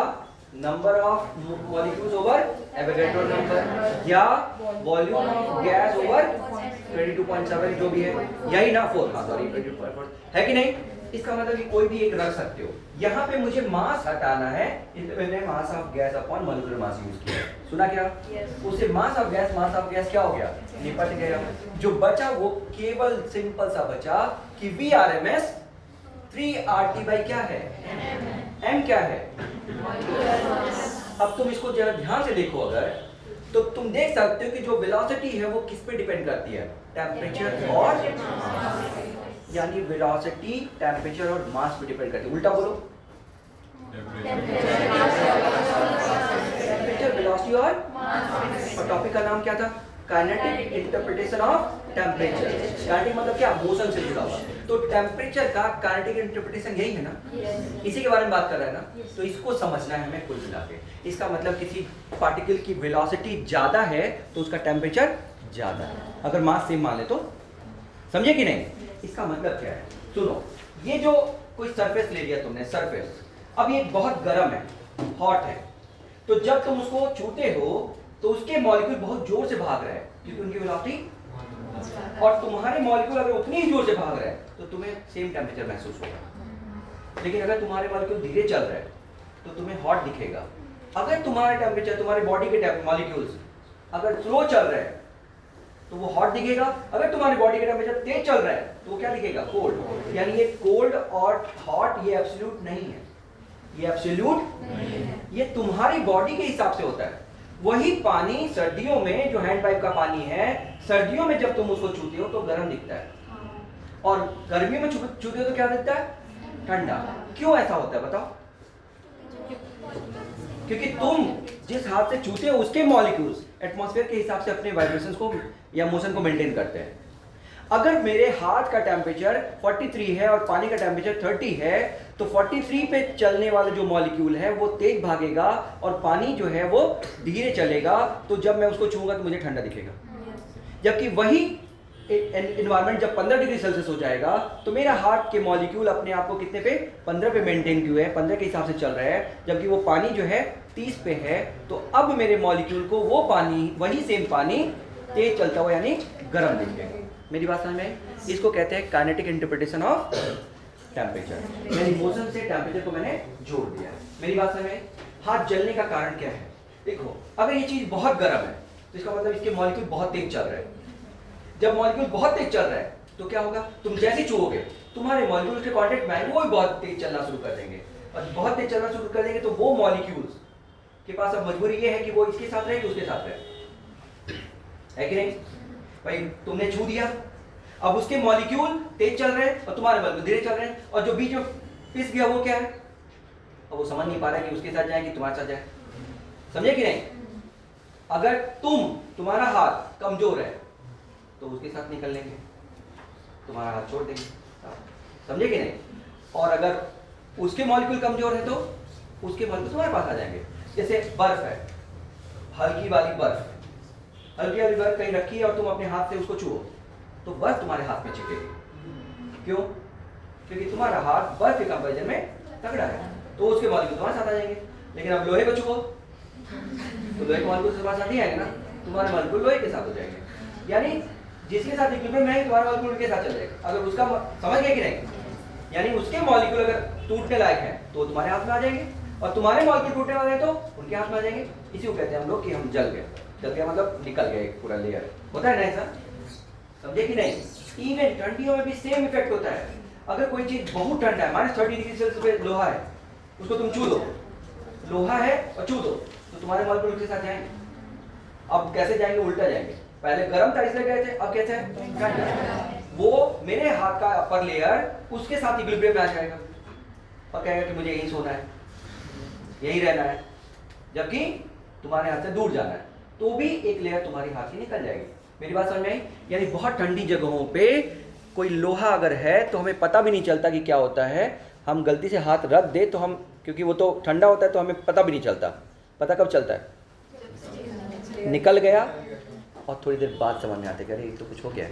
number of molecules over Avogadro number, या वॉल्यूम ऑफ गैस ओवर 22.7 जो भी है, यही ना 4, हाँ सॉरी 22.4 है कि नहीं। इसका मतलब कि कोई भी एक रख सकते हो। यहाँ पे मुझे मास हटाना है, इसलिए मैंने मास of gas upon molecular mass use किया। सुना क्या? उससे मास ऑफ गैस क्या हो गया, निपट गया। जो बचा वो केवल सिंपल सा बचा कि VRMS 3RT बाई क्या है, m क्या है। अब तुम इसको जरा ध्यान से देखो, अगर तो तुम देख सकते हो कि जो वेलोसिटी है वो किस पे डिपेंड करती है, टेम्परेचर और, यानी वेलोसिटी टेम्परेचर और मास पे डिपेंड करती है। उल्टा बोलो, टेम्परेचर वेलोसिटी और टॉपिक का नाम क्या था, kinetic interpretation of temperature. Kinetic मतलब क्या, मोशन से जुड़ा हुआ। तो टेम्परेचर का काइनेटिक इंटरप्रिटेशन यही है ना, इसी के बारे में बात कर रहा है ना। तो इसको समझना है हमें कुल मिला के। इसका मतलब किसी पार्टिकल की वेलोसिटी ज्यादा है तो उसका टेम्परेचर ज्यादा है, अगर मास सेम मान ले तो। समझे कि नहीं? इसका मतलब क्या है, सुनो। ये जो कोई सरफेस ले लिया तुमने, सरफेस, अब ये बहुत गर्म है, हॉट है। तो जब तुम उसको छूते हो तो उसके मॉलिक्यूल बहुत जोर से भाग रहे हैं, क्योंकि उनकी वेलोसिटी, और तुम्हारे मॉलिक्यूल अगर उतनी ही जोर से भाग रहे हैं तो तुम्हें सेम टेम्परेचर महसूस होगा। लेकिन अगर तुम्हारे मॉलिक्यूल धीरे चल रहे हैं तो तुम्हें हॉट दिखेगा। अगर तुम्हारा टेम्परेचर, तुम्हारे बॉडी के मॉलिक्यूल्स अगर स्लो चल रहे हैं तो वो हॉट दिखेगा। अगर तुम्हारी बॉडी का टेम्परेचर तेज चल रहा है तो वो क्या दिखेगा, कोल्ड। यानी ये कोल्ड और हॉट ये एब्सोल्यूट नहीं है, ये एब्सोल्यूट नहीं है, ये तुम्हारी बॉडी के हिसाब से होता है। वही पानी सर्दियों में, जो हैंड पाइप का पानी है, सर्दियों में जब तुम उसको छूते हो तो गर्म दिखता है, और गर्मियों में छूते हो तो क्या दिखता है, ठंडा। क्यों ऐसा होता है बताओ? क्योंकि तुम जिस हाथ से छूते हो उसके मॉलिक्यूल्स एटमॉस्फेयर के हिसाब से अपने वाइब्रेशंस को या मोशन को मेंटेन करते हैं। अगर मेरे हाथ का टेम्परेचर 43 है और पानी का टेम्परेचर 30 है तो 43 पे चलने वाला जो मॉलिक्यूल है वो तेज भागेगा और पानी जो है वो धीरे चलेगा। तो जब मैं उसको छूंगा तो मुझे ठंडा दिखेगा। जबकि वही एनवायरनमेंट जब 15 डिग्री सेल्सियस हो जाएगा तो मेरा हार्ट के मॉलिक्यूल अपने आप को कितने पे, 15 पे मेंटेन किए हैं, 15 के हिसाब से चल रहे हैं। जबकि वो पानी जो है 30 पे है। तो अब मेरे मॉलिक्यूल को वो पानी, वही सेम पानी तेज चलता हुआ यानी गर्म दिखेगा। मेरी बात समझ में? इसको कहते हैं काइनेटिक इंटरप्रिटेशन ऑफ टेम्परेचर। मेरी मोशन से टेम्परेचर को मैंने जोड़ दिया। मेरी बात समझ में? हाथ जलने का कारण क्या है? देखो, अगर ये चीज बहुत गर्म है तो इसका मतलब इसके मॉलिक्यूल बहुत तेज चल रहे हैं। जब मॉलिक्यूल बहुत तेज चल रहा है तो क्या होगा, तुम जैसे छुओगे तुम्हारे मॉलिक्यूल के कांटेक्ट में वो भी बहुत तेज चलना शुरू कर देंगे, और बहुत तेज चलना शुरू कर देंगे तो वो मॉलिक्यूल्स के पास अब मजबूरी ये है कि वो इसके साथ रहे कि उसके साथ रहे, है कि नहीं भाई? तुमने छू दिया, अब उसके मॉलिक्यूल तेज चल रहे हैं और तुम्हारे मॉलिक्यूल धीरे चल रहे हैं, और जो बीच में पिस गया वो क्या है, अब वो समझ नहीं पा रहा है कि उसके साथ जाए कि तुम्हारे साथ जाए। समझे कि नहीं? अगर तुम्हारा हाथ कमजोर है तो उसके साथ निकल लेंगे, तुम्हारा हाथ छोड़ देंगे। समझे कि नहीं? और अगर उसके मॉलिक्यूल कमजोर है तो उसके मॉलिक्यूल तुम्हारे पास आ जाएंगे। जैसे बर्फ है, हल्की वाली बर्फ कहीं रखी है और तुम अपने हाथ से उसको छुओ तो बर्फ तुम्हारे हाथ में चिपकेगी। क्यों? क्योंकि तुम्हारा हाथ बर्फ के कंपेरिजन में तगड़ा है, तो उसके मॉलिक्यूल तुम्हारे साथ आ जाएंगे। लेकिन अब लोहे को छुओ तो लोहे के मॉलिक्यूल तुम्हारे साथ नहीं आएंगे ना, तुम्हारे मॉलिक्यूल लोहे के साथ हो जाएंगे। यानी जिसके साथ इक्विलिब्रियम है तुम्हारे मॉलिक्यूल के साथ चल जाएगा। अगर उसका समझ गए कि नहीं, यानी उसके मॉलिक्यूल अगर टूटने लायक है तो तुम्हारे हाथ में आ जाएंगे, और तुम्हारे मॉलिक्यूल टूटने वाले हैं तो उनके हाथ में आ जाएंगे। इसी को कहते हैं हम लोग कि हम जल गए। जल गया मतलब निकल गया एक पूरा लेयर, होता है ना ऐसा, समझे कि नहीं। इवन ठंडियों में भी सेम इफेक्ट होता है। अगर कोई चीज बहुत ठंडा है, -30 डिग्री सेल्सियस पे लोहा है, उसको तुम छू दो, लोहा है और छू दो तो तुम्हारे मॉलिक्यूल के साथ जाएंगे। अब कैसे जाएंगे? उल्टा जाएंगे। पहले गर्म था इसलिए गए थे, अब कैसे है? ठंडा। वो मेरे हाथ का अपर लेयर उसके साथ इक्विलिब्रियम में आ जाएगा और कहेगा कि मुझे यहीं सोना है, यहीं रहना है, जबकि तुम्हारे हाथ से दूर जाना है, तो भी एक लेयर तुम्हारी हाथ की निकल जाएगी। मेरी बात समझ में आई? यानी बहुत ठंडी जगहों पे कोई लोहा अगर है तो हमें पता भी नहीं चलता कि क्या होता है। हम गलती से हाथ रख दे तो हम, क्योंकि वो तो ठंडा होता है तो हमें पता भी नहीं चलता। पता कब चलता है? निकल गया और थोड़ी देर बाद समझ में आते कि अरे ये तो कुछ हो गया है।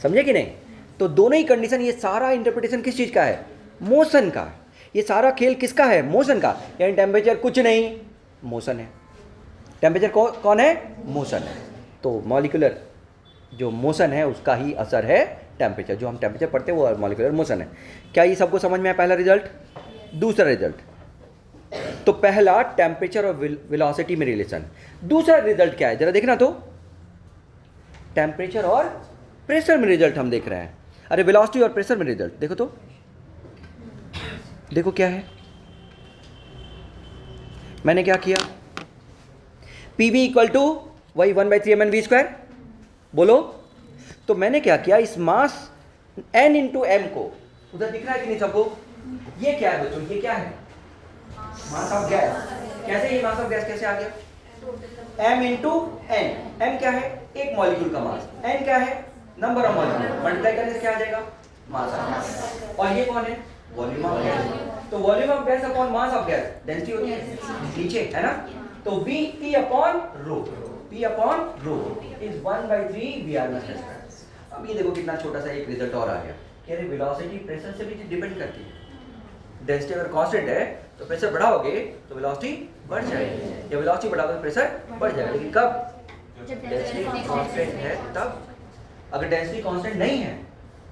समझे कि नहीं? तो दोनों ही कंडीशन, ये सारा इंटरप्रिटेशन किस चीज़ का है? मोशन का। ये सारा खेल किसका है? मोशन का। यानी टेम्परेचर कुछ नहीं, मोशन है। टेम्परेचर कौन है? मोशन है। तो मॉलिक्यूलर जो मोशन है उसका ही असर है टेम्परेचर। जो हम टेम्परेचर पढ़ते हैं वो मॉलिक्यूलर मोशन है। क्या ये सबको समझ में आया? पहला रिजल्ट। दूसरा रिजल्ट, तो पहला टेम्परेचर और वेलोसिटी में रिलेशन। दूसरा रिजल्ट क्या है जरा देखना तो, टेम्परेचर और प्रेशर में रिजल्ट हम देख रहे हैं। अरे वेलोसिटी और प्रेशर में रिजल्ट देखो तो, देखो क्या है। मैंने क्या किया? PV इक्वल टू वही 1/3 mn/v², बोलो। तो मैंने क्या किया, इस मास n इंटू m को, उधर दिख रहा है कि नहीं सबको? ये क्या है बच्चों? ये क्या है? मास ऑफ गैस। कैसे ये मास ऑफ गैस कैसे आ गया? m into n। m क्या है? एक मॉलिक्यूल का मास। n क्या है? Number of molecule. मल्टीप्लाई करने से क्या आ जाएगा? Mass of gas. और ये कौन है? Volume of gas. तो volume of gas upon mass of gas density होती है नीचे, है ना? तो V P upon rho, P upon rho is 1/3 V/m²। अब ये देखो कितना छोटा सा एक रिजल्ट और आ गया कि अरे वेलोसिटी प्रेशर से भी डिपेंड करती है। डेंसिटी अगर कांस्टेंट है तो प्रेशर बढ़ाओगे तो वेलोसिटी बढ़ जाएगी, या वेलोसिटी बढ़ाओगे तो प्रेशर बढ़ जाएगा। लेकिन कब? डेंसिटी कांस्टेंट है तब। अगर डेंसिटी कांस्टेंट नहीं है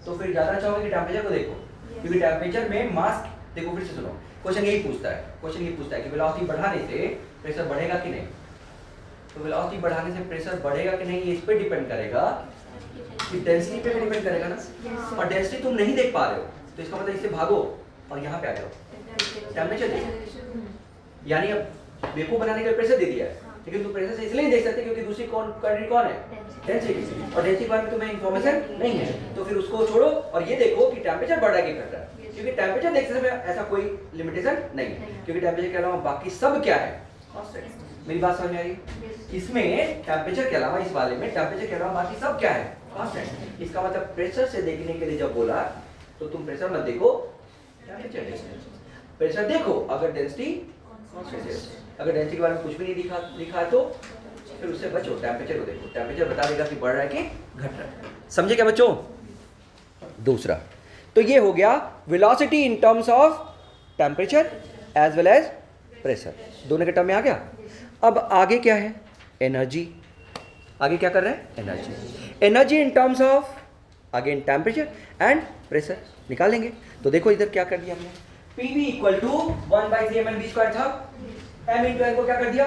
तो फिर जानना चाहोगे कि टेम्परेचर को देखो, क्योंकि टेम्परेचर में मास, देखो फिर से सुनो, क्वेश्चन यही पूछता है। क्वेश्चन ये पूछता है कि वेलोसिटी बढ़ाने से प्रेशर बढ़ेगा कि नहीं। तो वेलोसिटी बढ़ाने से प्रेशर बढ़ेगा कि नहीं, ये इस पे डिपेंड करेगा कि डेंसिटी पे भी डिपेंड करेगा ना। और डेंसिटी तुम नहीं देख पा रहे हो तो इसका मतलब इससे भागो और यहाँ पे आ जाओ, टेम्परेचर देखो। यानी अब बेवकूफ बनाने के लिए प्रेशर दे दिया है, लेकिन तुम प्रेशर से इसलिए नहीं देख सकते क्योंकि दूसरी क्वांटिटी कौन है? डेंसिटी। और डेंसिटी के बारे में तुम्हें इन्फॉर्मेशन नहीं है, तो फिर उसको छोड़ो और ये देखो कि टेम्परेचर बढ़ रहा है कि घट रहा है। क्योंकि टेम्परेचर देखते समय ऐसा कोई लिमिटेशन नहीं है, क्योंकि टेम्परेचर के अलावा बाकी सब क्या है? कांस्टेंट। मेरी बात समझ में आई? इसमें टेम्परेचर के अलावा, इस वाले में टेम्परेचर के अलावा बाकी सब क्या है? कांस्टेंट। इसका मतलब प्रेशर से देखने के लिए जब बोला तो तुम प्रेशर मत देखो, टेम्परेचर देखो। प्रेशर देखो अगर डेंसिटी कांस्टेंट है। अगर डेंसिटी के बारे में कुछ भी नहीं लिखा है तो फिर उससे बचो, टेम्परेचर को देखो। टेम्परेचर बता देगा कि बढ़ रहा है कि घट रहा है। समझे क्या बच्चों? दूसरा, तो ये हो गया velocity in terms of temperature as well as pressure, दोनों के टर्म में आ गया। अब आगे क्या है? एनर्जी। आगे क्या कर रहे हैं? Energy. Energy in terms of again temperature and pressure निकालेंगे। तो देखो इधर क्या कर दिया हमने, PV इक्वल टू 1/3 mn/v² था। m इंटू n को क्या कर दिया?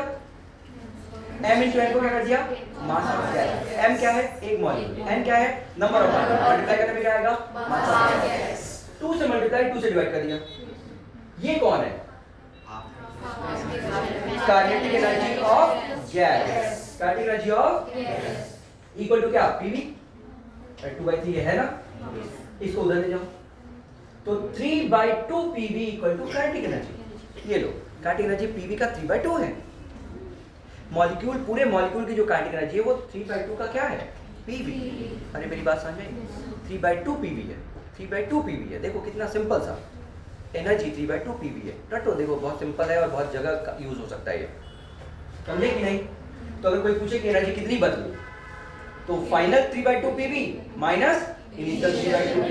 m इंटू n को क्या कर दिया? मास ऑफ गैस। m क्या है? एक मॉलिक्यूल। n क्या है? Number of molecule. मल्टीप्लाई करने में क्या आएगा? मास ऑफ गैस। 2 से मल्टीप्लाई 2 से डिवाइड कर दिया। ये कौन है? Kinetic energy of gas. Kinetic energy of gas equal to क्या? PV 2/3 है ना, इसको उधर ले जाओ तो 3/2 PV equal to kinetic energy. ये लो, काइनेटिक एनर्जी PV का 3/2 है। मॉलिक्यूल, पूरे मॉलिक्यूल की जो काइनेटिक एनर्जी है वो 3/2 का क्या है? PV। अरे मेरी बात समझ में आई? 3/2 PV है, 3/2 PV है। देखो कितना सिंपल सा, एनर्जी 3/2 PV है। टट्टो देखो बहुत सिंपल है और बहुत जगह यूज हो सकता है ये, समझे कि नहीं? तो अगर कोई पूछे कि एनर्जी कितनी बदलू तो final 3/2 PV minus initial C/2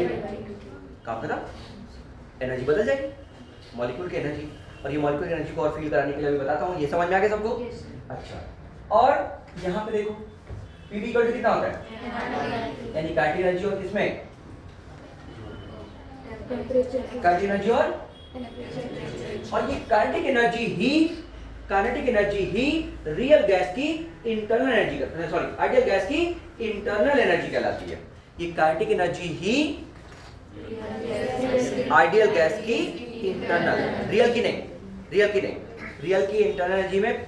काम खत्म, एनर्जी बदल जाएगी, मॉलिक्यूल की एनर्जी। और ये मॉलिक्यूल की एनर्जी को और फील कराने के लिए अभी बताता हूँ, ये समझ में आ गया सबको? अच्छा, और यहाँ पे देखो पीवी इक्वल टू कितना होता है, यानी काइनेटिक एनर्जी और किसमें, काइनेटिक एनर्जी और ये काइनेटिक एनर्जी ही रियल गैस की internal energy sorry ideal gas की इंटरनल एनर्जी कहलाती है। ये काइनेटिक एनर्जी ही आइडियल गैस की इंटरनल, रियल की नहीं, रियल की इंटरनल एनर्जी में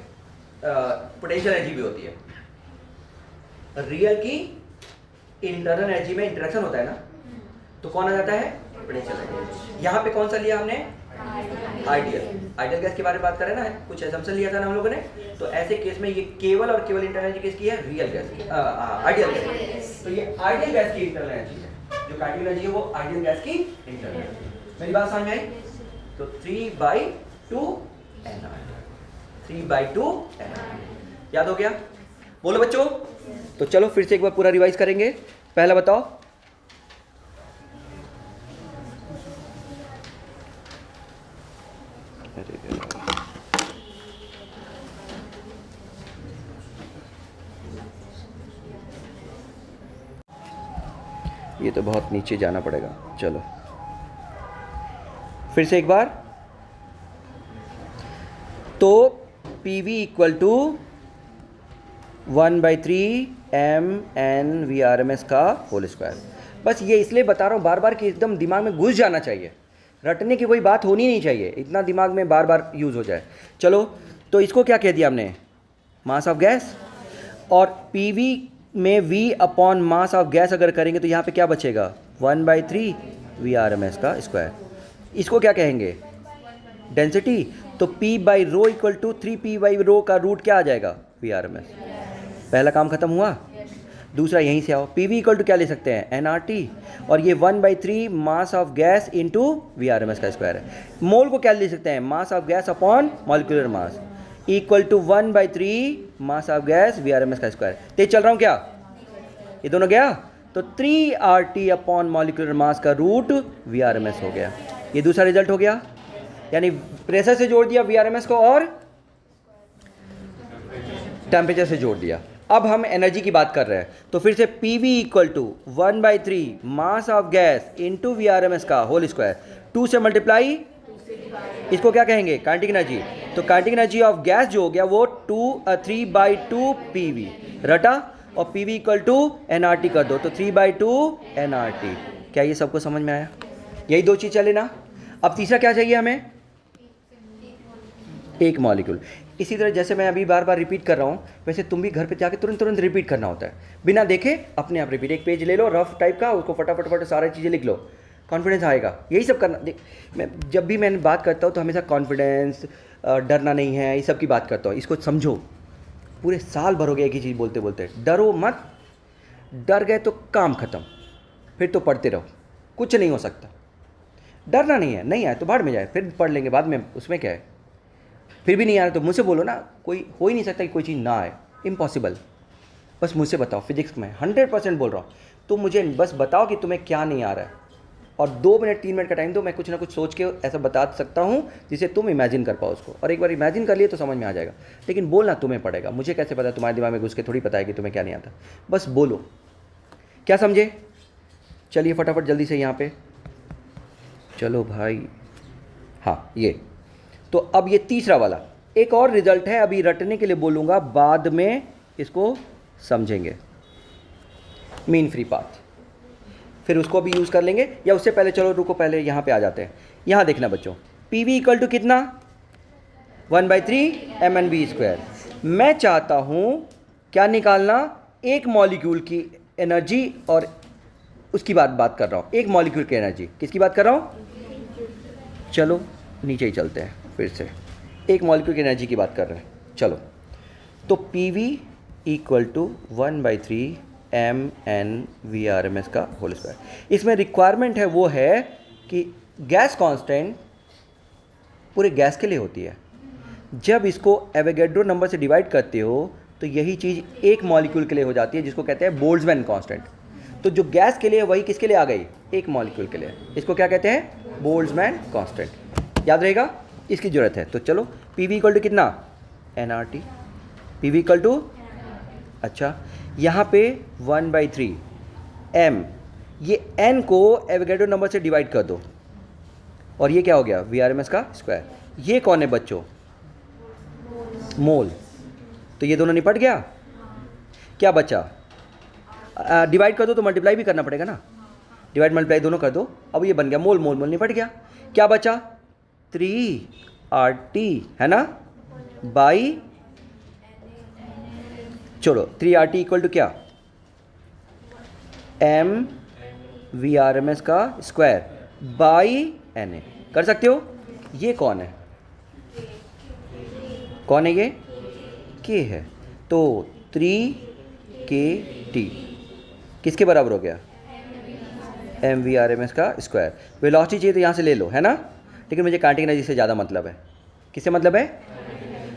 पोटेंशियल एनर्जी भी होती है। रियल की इंटरनल एनर्जी में इंटरेक्शन होता है ना, तो कौन आ जाता है, पोटेंशियल एनर्जी। यहाँ पे कौन सा लिया हमने, आइडियल गैस के बारे में बात कर रहे हैं ना, कुछ एजम्पशन लिया था ना हम लोगों ने। तो ऐसे केस में ये केवल और केवल इंटरनल एनर्जी किसकी है, रियल गैस की, आइडियल गैस। तो ये आइडियल गैस की इंटरनल एनर्जी है, जो काइनेटिक एनर्जी है वो आइडियल गैस की इंटरनल एनर्जी। मेरी बात समझ में आई? तो 3/2 nRT, 3/2 nRT याद हो गया? बोलो बच्चों। तो चलो फिर से एक बार पूरा रिवाइज करेंगे। पहला बताओ, ये तो बहुत नीचे जाना पड़ेगा, चलो फिर से एक बार। तो PV इक्वल टू 1/3 mn/VRMS का होल स्क्वायर। बस ये इसलिए बता रहा हूँ बार बार कि एकदम दिमाग में घुस जाना चाहिए, रटने की कोई बात होनी नहीं चाहिए, इतना दिमाग में बार बार यूज़ हो जाए। चलो, तो इसको क्या कह दिया हमने, मास ऑफ गैस। और PV में V upon mass of gas अगर करेंगे तो यहाँ पे क्या बचेगा, 1/3 VRMS का स्क्वायर। इसको क्या कहेंगे, डेंसिटी। तो P/ρ इक्वल टू 3P/ρ का रूट क्या आ जाएगा, VRMS। पहला काम खत्म हुआ। दूसरा यहीं से आओ, PV इक्वल टू क्या ले सकते हैं, nRT, और ये 1/3 mass of gas into VRMS का स्क्वायर है। मोल को क्या ले सकते हैं, mass of gas upon molecular mass equal to 1/3 mass of gas VRMS का स्क्वायर। तेज चल रहा हूँ क्या, ये दोनों गया। तो 3RT अपॉन मॉलिक्यूलर मास का रूट VRMS हो गया। ये दूसरा रिजल्ट हो गया, यानी प्रेशर से जोड़ दिया VRMS को और टेम्परेचर से जोड़ दिया। अब हम एनर्जी की बात कर रहे हैं, तो फिर से PV equal to 1/3 mass of gas into VRMS का होल स्क्वायर, 2 से मल्टीप्लाई, इसको क्या कहेंगे, काइनेटिक एनर्जी। तो काइनेटिक एनर्जी ऑफ गैस जो हो गया वो 3/2 PV रटा, और PV इक्वल टू nRT कर दो, तो 3/2 nRT। क्या ये सबको समझ में आया? यही दो चीज़ चले ना। अब तीसरा क्या चाहिए हमें, एक मॉलिक्यूल। इसी तरह जैसे मैं अभी बार बार रिपीट कर रहा हूँ, वैसे तुम भी घर पे जाके तुरंत रिपीट करना होता है, बिना देखे अपने आप रिपीट। एक पेज ले लो रफ टाइप का, उसको फटाफट सारी चीज़ें लिख लो, कॉन्फिडेंस आएगा। यही सब करना। मैं जब भी मैं बात करता हूँ तो हमेशा कॉन्फिडेंस, डरना नहीं है, ये सब की बात करता हूँ। इसको समझो, पूरे साल भर हो गया एक ही चीज़ बोलते बोलते। डरो मत, डर गए तो काम खत्म, फिर तो पढ़ते रहो, कुछ नहीं हो सकता। डरना नहीं है, नहीं आए तो भाड़ में जाए, फिर पढ़ लेंगे बाद में, उसमें क्या है। फिर भी नहीं आ रहा तो मुझसे बोलो ना, कोई हो ही नहीं सकता कि कोई चीज़ ना आए, इम्पॉसिबल। बस मुझसे बताओ, फिजिक्स में 100% बोल रहा हूँ, तो मुझे बस बताओ कि तुम्हें क्या नहीं आ रहा है, और 2 मिनट 3 मिनट का टाइम दो, मैं कुछ ना कुछ सोच के ऐसा बता सकता हूँ जिसे तुम इमेजिन कर पाओ उसको। और एक बार इमेजिन कर लिए तो समझ में आ जाएगा, लेकिन बोलना तुम्हें पड़ेगा। मुझे कैसे पता, तुम्हारे दिमाग में घुस के थोड़ी पता है कि तुम्हें क्या नहीं आता। बस बोलो, क्या समझे। चलिए फटाफट जल्दी से यहाँ पे चलो भाई। हाँ, ये तो अब ये तीसरा वाला एक और रिजल्ट है, अभी रटने के लिए बोलूँगा, बाद में इसको समझेंगे। मीन फ्री पाथ, फिर उसको भी यूज़ कर लेंगे, या उससे पहले चलो रुको, पहले यहाँ पे आ जाते हैं। यहाँ देखना बच्चों, PV इक्वल टू कितना, 1/3 mnv²। मैं चाहता हूँ क्या निकालना, एक मॉलिक्यूल की एनर्जी, और उसकी बात कर रहा हूँ, एक मॉलिक्यूल की एनर्जी। किसकी बात कर रहा हूँ, चलो नीचे ही चलते हैं फिर से, एक मॉलिक्यूल की एनर्जी की बात कर रहे हैं। चलो, तो PV इक्वल टू 1/3 mn/VRMS का होल स्क्वायर। इसमें रिक्वायरमेंट है वो है कि गैस कांस्टेंट पूरे गैस के लिए होती है। जब इसको एवोगैड्रो नंबर से डिवाइड करते हो तो यही चीज़ एक मॉलिक्यूल के लिए हो जाती है, जिसको कहते हैं बोल्ट्जमैन कांस्टेंट। तो जो गैस के लिए वही किसके लिए आ गई, एक मॉलिक्यूल के लिए। इसको क्या कहते हैं, बोल्ट्जमैन कांस्टेंट। याद रहेगा, इसकी ज़रूरत है। तो चलो पी वी इक्वल टू कितना, nRT। P V equal to, अच्छा यहाँ पे 1/3 m, ये n को एवोगैड्रो नंबर से डिवाइड कर दो और ये क्या हो गया, VRMS का स्क्वायर। ये कौन है बच्चों, मोल। तो ये दोनों निपट गया, क्या बचा, डिवाइड कर दो तो मल्टीप्लाई भी करना पड़ेगा ना, डिवाइड मल्टीप्लाई दोनों कर दो। अब ये बन गया मोल, मोल मोल निपट गया। क्या बचा, 3RT है ना, बाई, चलो 3RT इक्वल टू क्या, m VRMS का स्क्वायर बाई Na। कर सकते हो। ये कौन है, कौन है ये, K है। तो 3KT किसके बराबर हो गया, m VRMS का स्क्वायर। वेलोसिटी चाहिए तो यहाँ से ले लो, है ना, लेकिन मुझे काइनेटिक एनर्जी से ज़्यादा मतलब है। किससे मतलब है,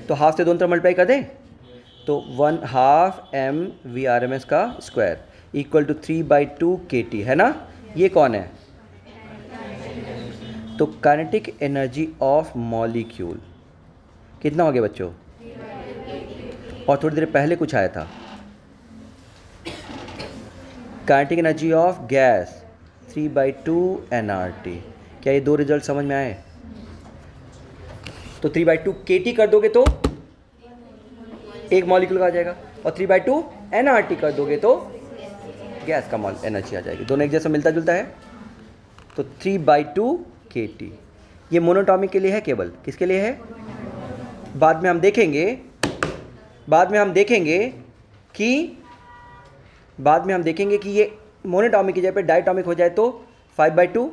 तो हाफ से दोनों तरफ मल्टीप्लाई कर दें, तो 1/2 m VRMS का स्क्वायर इक्वल टू 3/2 KT है ना। ये कौन है, तो काइनेटिक एनर्जी ऑफ मॉलिक्यूल कितना हो गया बच्चों, और थोड़ी देर पहले कुछ आया था, kinetic energy of gas 3/2 nRT। क्या ये दो रिजल्ट समझ में आए, तो 3/2 KT कर दोगे तो एक मॉलिक्यूल का आ जाएगा, और 3/2 nRT कर दोगे तो गैस का एनर्जी आ जाएगी। दोनों एक जैसा मिलता जुलता है। तो 3/2 KT ये मोनोटॉमिक के लिए है, केवल किसके लिए है, बाद में हम देखेंगे, बाद में हम देखेंगे कि ये मोनोटॉमिक की जगह पे डायटॉमिक हो जाए तो 5/2,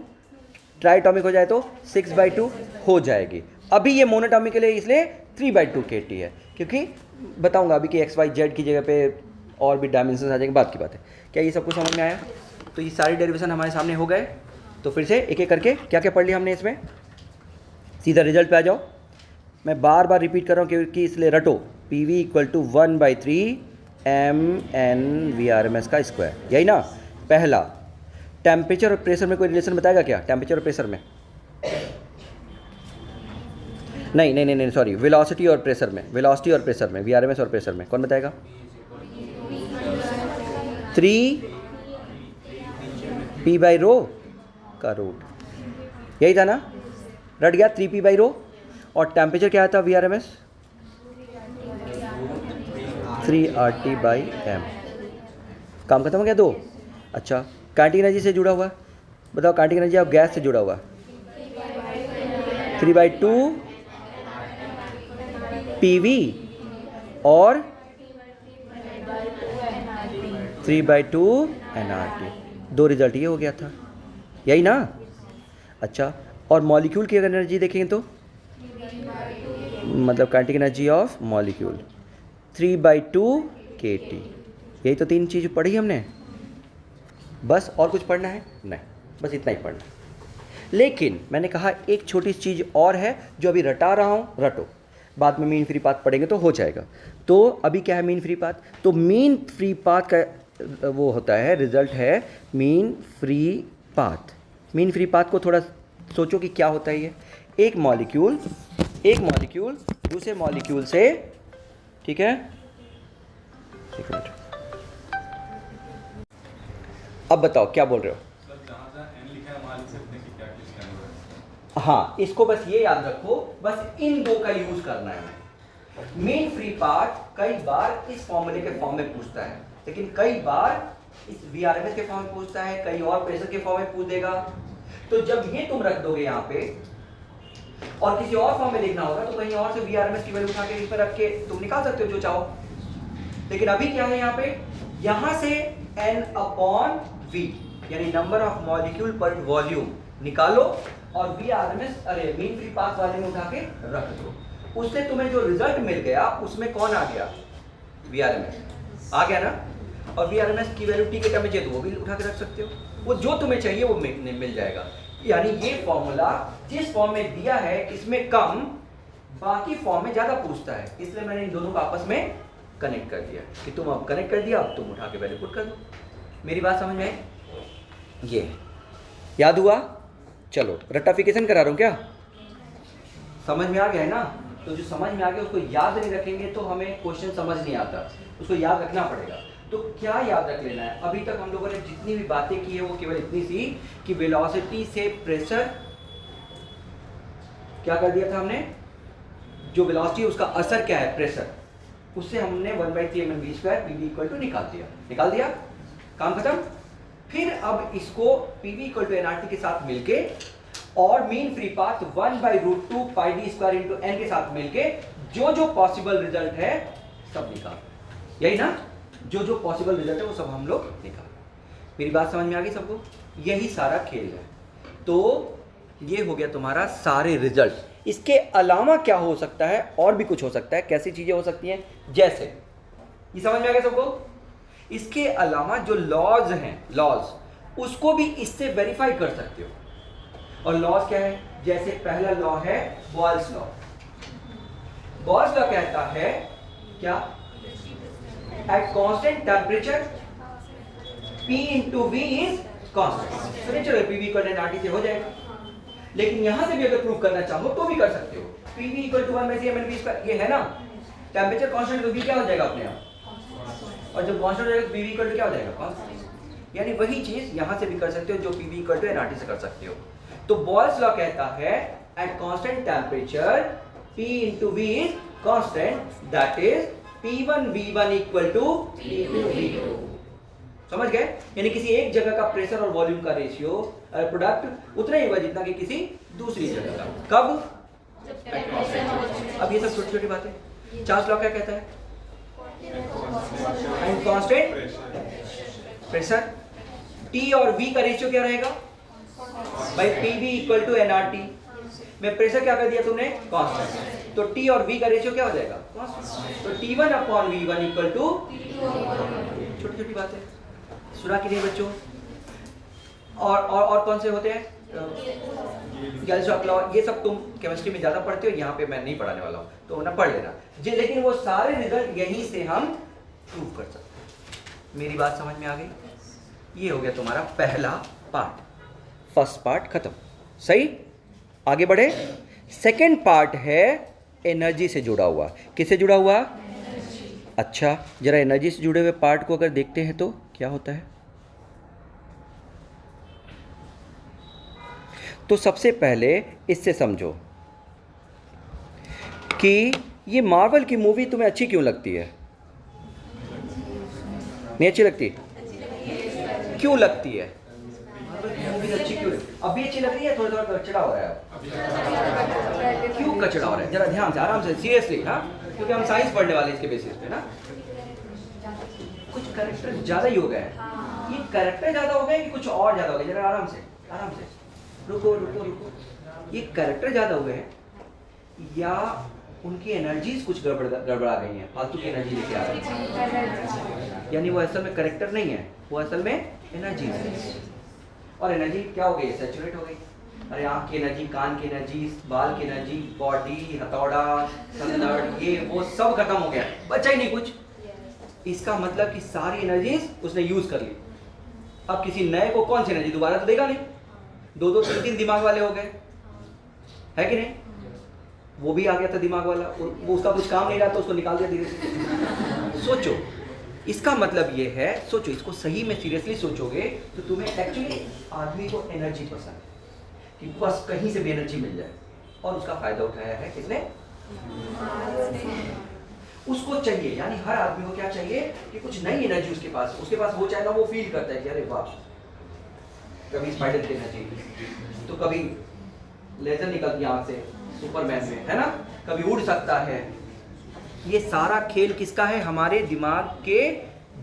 ट्राइटॉमिक हो जाए तो 6/2 हो जाएगी। अभी ये मोनोटॉमिक के लिए इसलिए 3/2 KT है, क्योंकि बताऊंगा अभी कि XYZ की जगह पे और भी डायमेंशन आ जाएंगे, बात की बात है। क्या ये सब कुछ समझ में आया, तो ये सारे डेरिवेशन हमारे सामने हो गए। तो फिर से एक एक करके क्या क्या पढ़ लिया हमने इसमें, सीधा रिजल्ट पे आ जाओ। मैं बार बार रिपीट कर रहा हूँ क्योंकि इसलिए रटो, P V equal to 1/3 mn VRMS का स्क्वायर, यही ना। पहला, टेम्परेचर और प्रेशर में कोई रिलेशन बताएगा क्या, टेम्परेचर और प्रेशर में, नहीं सॉरी, वेलोसिटी और प्रेशर में, वेलोसिटी और प्रेशर में, VRMS और प्रेशर में कौन बताएगा, 3p/ρ का रूट, यही था ना, रट गया 3p/ρ। और टेम्परेचर क्या था VRMS, 3RT/m। काम खत्म हो गया दो। अच्छा, काइनेटिक एनर्जी से जुड़ा हुआ, बताओ काइनेटिक एनर्जी ऑफ गैस से जुड़ा हुआ, 3/2 PV और 3/2 nRT। दो रिजल्ट ये हो गया था, यही ना। अच्छा, और मॉलिक्यूल की अगर एनर्जी देखेंगे तो मतलब kinetic energy of molecule 3/2 KT। यही तो तीन चीज़ पढ़ी हमने, बस और कुछ पढ़ना है नहीं, बस इतना ही पढ़ना। लेकिन मैंने कहा एक छोटी चीज़ और है जो अभी रटा रहा हूँ, रटो, बाद में मीन फ्री पाथ पढ़ेंगे तो हो जाएगा। तो अभी क्या है मीन फ्री पाथ, तो मीन फ्री पाथ का वो होता है, रिजल्ट है mean free path. Mean free path को थोड़ा सोचो कि क्या होता है ये, एक मॉलिक्यूल दूसरे मॉलिक्यूल से, ठीक है, एक मिनट, अब बताओ क्या बोल रहे हो। सर जहाँ जहाँ n लिखा है वहाँ लिख सकते हैं कि क्या किस क्या हो रहा है। हाँ, इसको बस ये याद रखो, बस इन दो का यूज करना है। मीन फ्री पाथ कई बार इस फॉर्मूले के फॉर्म में पूछता है, लेकिन कई बार इस VRMS के फॉर्म में पूछता है, कई और प्रेशर के फॉर्म में पूछ देगा। तो जब ये तुम रख दोगे यहाँ पे और किसी और फॉर्म में लिखना होगा तो कहीं और से VRMS की वैल्यू उठा के इस पर रख के तुम निकाल सकते हो जो चाहो। लेकिन अभी क्या है यहाँ पे, यहाँ से n/v यानी नंबर ऑफ मॉलिक्यूल पर वॉल्यूम निकालो और VRMS अरे मीन फ्री पाथ वाले में उठा के रख दो। उससे तुम्हें जो रिजल्ट मिल गया उसमें कौन आ गया, VRMS आ गया ना। और VRMS की वैल्यू t के टर्म में चाहिए तो वो भी उठा के रख सकते हो, वो जो तुम्हें चाहिए वो मिल जाएगा। यानी ये फॉर्मूला जिस फॉर्म में दिया है इसमें कम, बाकी फॉर्म में ज़्यादा पूछता है, इसलिए मैंने इन दोनों को आपस में कनेक्ट कर दिया कि तुम अब कनेक्ट कर दिया, अब तुम उठा के वैल्यू पुट कर दो। मेरी बात समझ में आई? ये याद हुआ? चलो रट्टाफिकेशन करा रहा हूँ क्या? समझ में आ गया है ना? तो जो समझ में आ गया उसको याद नहीं रखेंगे तो हमें क्वेश्चन समझ नहीं आता, उसको याद रखना पड़ेगा। तो क्या याद रख लेना है? अभी तक हम लोगों ने जितनी भी बातें की है वो केवल इतनी सी कि वेलोसिटी से प्रेशर क्या कर दिया था हमने, जो वेलोसिटी है उसका असर क्या है प्रेशर, उससे हमने 1/3mv² PV इक्वल टू निकाल दिया, काम खत्म। फिर अब इसको PV इक्वल टू nRT के साथ मिलके और mean free path 1/√2 πd² into n के साथ मिलके जो जो पॉसिबल रिजल्ट है सब निकाल, यही ना? जो जो पॉसिबल रिजल्ट है वो सब हम लोग निकाल। मेरी बात समझ में आ गई सबको? यही सारा खेल है। तो ये हो गया तुम्हारा सारे रिजल्ट। इसके अलावा क्या हो सकता है? और भी कुछ हो सकता है। कैसी चीजें हो सकती हैं? जैसे ये समझ में आ गया सबको? इसके अलावा जो लॉज हैं, लॉज उसको भी इससे वेरीफाई कर सकते हो। और लॉज क्या है? जैसे पहला लॉ है बॉयल्स लॉ। बॉयल्स लॉ कहता है क्या? Eight constant temperature P into V is constant. तो चलो PV इक्वल टू nRT से हो जाएगा। लेकिन यहां से भी अगर प्रूव करना चाहो तो भी कर सकते हो। PV इक्वल टू 1/mv², ये है ना? टेम्परेचर कांस्टेंट तो V क्या हो जाएगा अपने आप, और जब कांस्टेंट हो जाएगा PV इक्वल टू क्या हो जाएगा? कांस्टेंट। यानी वही चीज यहां से भी कर सकते हो जो PV इक्वल टू nRT से कर सकते हो। तो बॉयल्स लॉ कहता है at constant temperature P into V is constant, that is P1V1 equal to P2V2। समझ गए? यानी किसी एक जगह का प्रेशर और वॉल्यूम का रेशियो प्रोडक्ट उतना ही होगा जितना कि किसी दूसरी जगह का। कब? अब ये सब छोटी छोटी बातें। चार्ल्स लॉ क्या कहता है? एंड कांस्टेंट प्रेशर T और V का रेशियो क्या रहेगा भाई? PV इक्वल टू nRT में प्रेशर क्या कर दिया तुमने? कांस्टेंट। तो T और V का रेशियो क्या हो जाएगा? कांस्टेंट। तो T1/V1 इक्वल टू, छोटी छोटी बातें सुना कि नहीं बच्चों? और कौन से होते हैं? गैल्स लॉ, ये सब तुम केमिस्ट्री में ज्यादा पढ़ते हो, यहाँ पे मैं नहीं पढ़ाने वाला हूँ, तो ना पढ़ लेना जी। लेकिन वो सारे रिजल्ट यहीं से हम प्रूव कर सकते हैं। मेरी बात समझ में आ गई? ये हो गया तुम्हारा पहला पार्ट, फर्स्ट पार्ट खत्म। सही, आगे बढ़े। सेकेंड पार्ट है एनर्जी से जुड़ा हुआ। किससे जुड़ा हुआ? अच्छा, जरा एनर्जी से जुड़े हुए पार्ट को अगर देखते हैं तो क्या होता है? तो सबसे पहले इससे समझो कि ये मार्वल की मूवी तुम्हें अच्छी क्यों लगती है? नहीं अच्छी लगती? क्यों लगती है? मार्वल की मूवी अच्छी क्यों लगती? अभी अच्छी लग रही है? थोड़ा थोड़ा कचड़ा हो रहा है। क्यों कचड़ा हो रहा है? जरा ध्यान से, आराम से, सीरियसली, हाँ, क्योंकि हम साइंस पढ़ने वाले इसके बेसिस पे ना। कुछ कैरेक्टर ज्यादा ही हो गए हैं। ये कैरेक्टर ज्यादा हो गए कि कुछ और ज्यादा हो गए? जरा आराम से, आराम से, रुको रुको रुको। ये कैरेक्टर ज्यादा हो गए हैं या उनकी एनर्जीज कुछ गड़बड़ा गई हैं, फालतू की एनर्जी लेके आ रही है? यानी वो असल में कैरेक्टर नहीं है, वो असल में एनर्जी है। और एनर्जी क्या हो गई? सैचुरेट हो गई। अरे आँख की एनर्जी, कान की एनर्जी, बाल की एनर्जी, बॉडी, हथौड़ा, संदड़, ये वो सब खत्म हो गया, बचा ही नहीं कुछ। इसका मतलब कि सारी एनर्जीज उसने यूज कर ली। अब किसी नए को कौन सी एनर्जी दोबारा तो देगा नहीं। दो दो तीन तीन दिमाग वाले हो गए, है कि नहीं? वो भी आ गया था दिमाग वाला, वो उसका कुछ काम नहीं रहा तो उसको निकाल दिया धीरे धीरे। सोचो, इसका मतलब ये है, सोचो इसको सही में सीरियसली सोचोगे तो तुम्हें एक्चुअली आदमी को एनर्जी पसंद है कि बस कहीं से भी एनर्जी मिल जाए, और उसका फायदा उठाया है किसने? उसको चाहिए, यानी हर आदमी को क्या चाहिए कि कुछ नई एनर्जी उसके पास वो चाहे ना, वो फील करता है कि अरे वाह, कभी स्पाइडर की एनर्जी, तो कभी लेजर निकल गया आँख से सुपरमैन में, है ना, कभी उड़ सकता है। ये सारा खेल किसका है? हमारे दिमाग के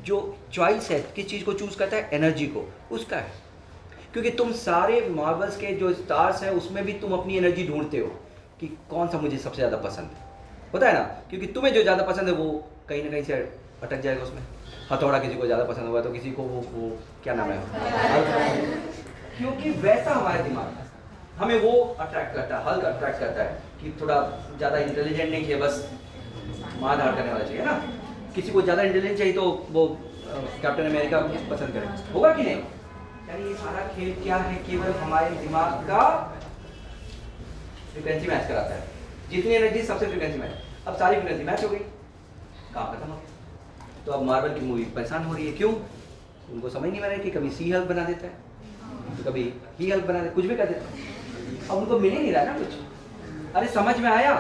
जो चॉइस है, किस चीज़ को चूज करता है? एनर्जी को, उसका है। क्योंकि तुम सारे मार्वल्स के जो स्टार्स हैं उसमें भी तुम अपनी एनर्जी ढूंढते हो कि कौन सा मुझे सबसे ज़्यादा पसंद है, होता है ना? क्योंकि तुम्हें जो ज़्यादा पसंद है वो कहीं ना कहीं से अटक जाएगा उसमें। हथौड़ा किसी को ज़्यादा पसंद होगा तो किसी को वो क्या नाम है, क्योंकि वैसा हमारा दिमाग है, हमें वो अट्रैक्ट करता है, हल्क अट्रैक्ट करता है कि थोड़ा ज़्यादा इंटेलिजेंट नहीं चाहिए, बस मार धाड़ करने वाला चाहिए ना। किसी को ज़्यादा इंटेलिजेंट चाहिए तो वो कैप्टन अमेरिका पसंद करें, होगा कि नहीं? यानी ये सारा खेल क्या है, केवल हमारे दिमाग का फ्रीक्वेंसी मैच कराता है। जितनी एनर्जी सबसे फ्रीक्वेंसी मैच, अब सारी फ्रीक्वेंसी मैच हो गई, काम खत्म हो गया। तो अब मार्वल की मूवी परेशान हो रही है, क्यों? उनको समझ नहीं आ रहा है कि कभी सी हेल्प बना देता है तो कभी ही हेल्प बना देता, कुछ भी कर देता है। अब उनको मिल ही नहीं रहा ना कुछ। अरे समझ में आया?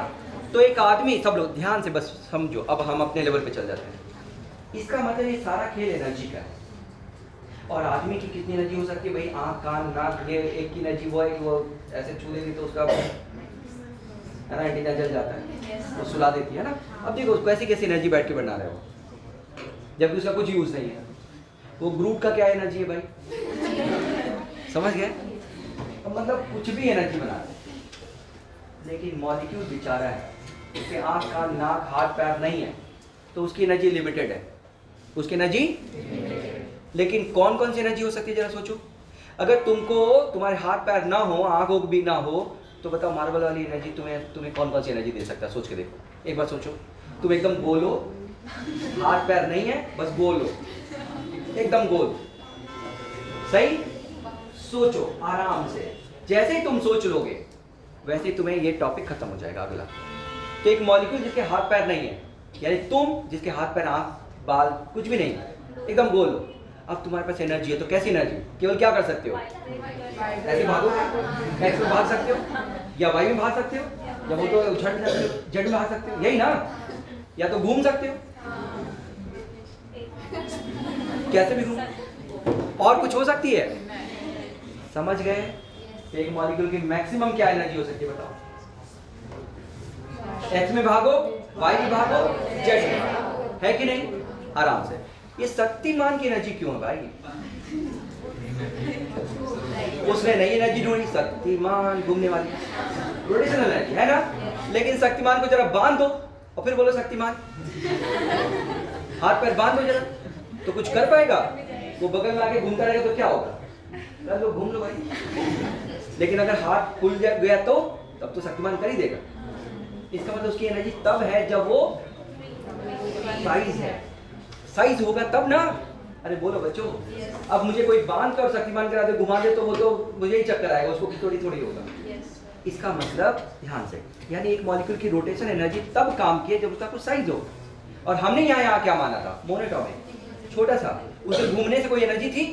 तो एक आदमी, सब लोग ध्यान से बस समझो, अब हम अपने लेवल पे चल जाते हैं। इसका मतलब ये सारा खेल एनर्जी का है। और आदमी की कितनी एनर्जी हो सकती है भाई? आँख, कान, नाक, ये एक की एनर्जी, वो ऐसे छू देगी तो उसका है ना एंटीना जल जाता है, वो सुला देती है ना। अब देखो कैसी कैसी एनर्जी बैठ के बना रहे हो, जबकि उसका कुछ यूज़ नहीं है। वो ग्रुप का क्या एनर्जी है भाई? समझ गए? मतलब कुछ भी एनर्जी बना रहे, लेकिन मॉलिक्यूल बेचारा है, उसके आँख, कान, नाक, हाथ, पैर नहीं है, तो उसकी एनर्जी लिमिटेड है। उसकी एनर्जी, लेकिन कौन कौन सी एनर्जी हो सकती है जरा सोचो। अगर तुमको तुम्हारे हाथ पैर ना हो, आँखों भी ना हो, तो बताओ मार्बल वाली एनर्जी तुम्हें कौन कौन सी एनर्जी दे सकता है? सोच के देखो, एक बार सोचो। तुम एकदम गोल हो, हाथ पैर नहीं है, बस गोल हो, एकदम गोल, सही? सोचो आराम से, जैसे ही तुम सोच लोगे वैसे ही तुम्हें ये टॉपिक खत्म हो जाएगा अगला। तो एक मॉलिक्यूल जिसके हाथ पैर नहीं है, यानी तुम जिसके हाथ पैर, आँख, बाल कुछ भी नहीं है, एकदम गोल हो। अब तुम्हारे पास एनर्जी है, तो कैसी एनर्जी? केवल क्या कर सकते हो? ऐसे भागो, एक्स में भाग सकते हो, या वाई में भाग सकते हो, या वो तो उछल सकते हो, जेड में भाग सकते हो, यही ना? या तो घूम सकते हो, कैसे भी घूम, और कुछ हो सकती है? समझ गए? एक मॉलिक्यूल की मैक्सिमम क्या एनर्जी हो सकती है बताओ? एक्स में भागो, वाई में भागो, जेड में भागो, है कि नहीं? आराम से। ये शक्तिमान की एनर्जी क्यों है भाई? उसने नई एनर्जी ढूंढी, शक्तिमान, घूमने वाली रोटेशनल एनर्जी है ना। लेकिन शक्तिमान को जरा बांध दो और फिर बोलो शक्तिमान, हाथ पैर बांध दो जरा, तो कुछ कर पाएगा? वो बगल में आके घूमता रहेगा तो क्या होगा? कर लो, घूम लो भाई। लेकिन अगर हाथ खुल गया तो तब तो शक्तिमान कर ही देगा। इसका मतलब उसकी एनर्जी तब है जब वो साइज है, साइज होगा तब ना। अरे बोलो बच्चों, अब मुझे कोई बांध कर शक्तिमान करा दे, घुमा दे, तो वो तो मुझे ही चक्कर आएगा, उसको थोड़ी थोड़ी होगा। इसका मतलब ध्यान से, यानी एक मॉलिक्यूल की रोटेशन एनर्जी तब काम की है जब उसका कुछ साइज हो। और हमने यहाँ क्या माना था? मोनोटॉमिक, छोटा सा, उसे घूमने से कोई एनर्जी थी?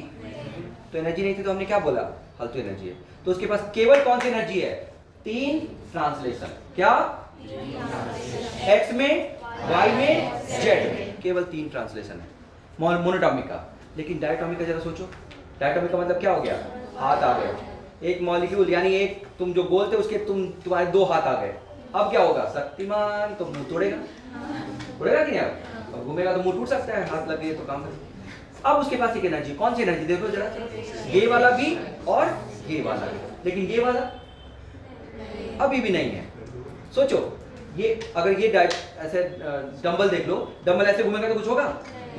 तो एनर्जी नहीं थी, तो हमने क्या बोला? फालतू एनर्जी है। तो उसके पास केवल कौन सी एनर्जी है? 3 ट्रांसलेशन। क्या? एक्स में, वाई में, जेड में, केवल 3 ट्रांसलेशन है मोनोटॉमिक का। लेकिन डायटोमिक का जरा सोचो, डायटोमिक का मतलब क्या हो गया? हाथ आ गए। एक मॉलिक्यूल यानी एक तुम जो गोल थे उसके तुम्हारे 2 हाथ आ गए। अब क्या होगा? शक्तिमान तो मुंह तोड़ेगा, तोड़ेगा कि नहीं? अब घूमेगा तो मुंह टूट सकता है, हाथ लगे तो काम कर। अब उसके पास एक एनर्जी, कौन सी एनर्जी देखो जरा, ये वाला भी और ये वाला भी, लेकिन ये वाला अभी भी नहीं है। सोचो, ये अगर ये ऐसे डंबल देख लो, डंबल ऐसे घूमेगा तो कुछ होगा?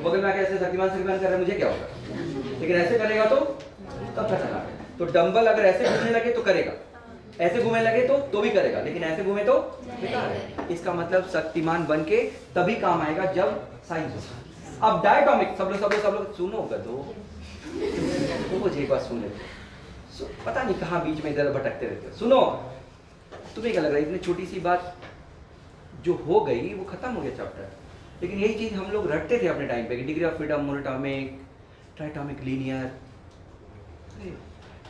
बगल में आके ऐसे शक्तिमान कर रहे हैं, मुझे क्या होगा? लेकिन ऐसे करेगा तो तब खतरनाक है। तो डंबल अगर ऐसे घूमने लगे तो करेगा, ऐसे घूमने लगे तो भी करेगा, लेकिन ऐसे घूमे तो बेकार है। इसका मतलब शक्तिमान बन के तभी काम आएगा जब साइज हो। अब डायटोमिक, सब लोग सुनो गधो, तो मुझे एक बात सुने, पता नहीं कहाँ बीच में इधर भटकते रहते हो। सुनो, तुम्हें क्या लग रहा है इतनी छोटी सी बात जो हो गई वो खत्म हो गया चैप्टर, लेकिन यही चीज़ हम लोग रटते थे अपने टाइम पे कि degree of freedom, monoatomic, triatomic, linear,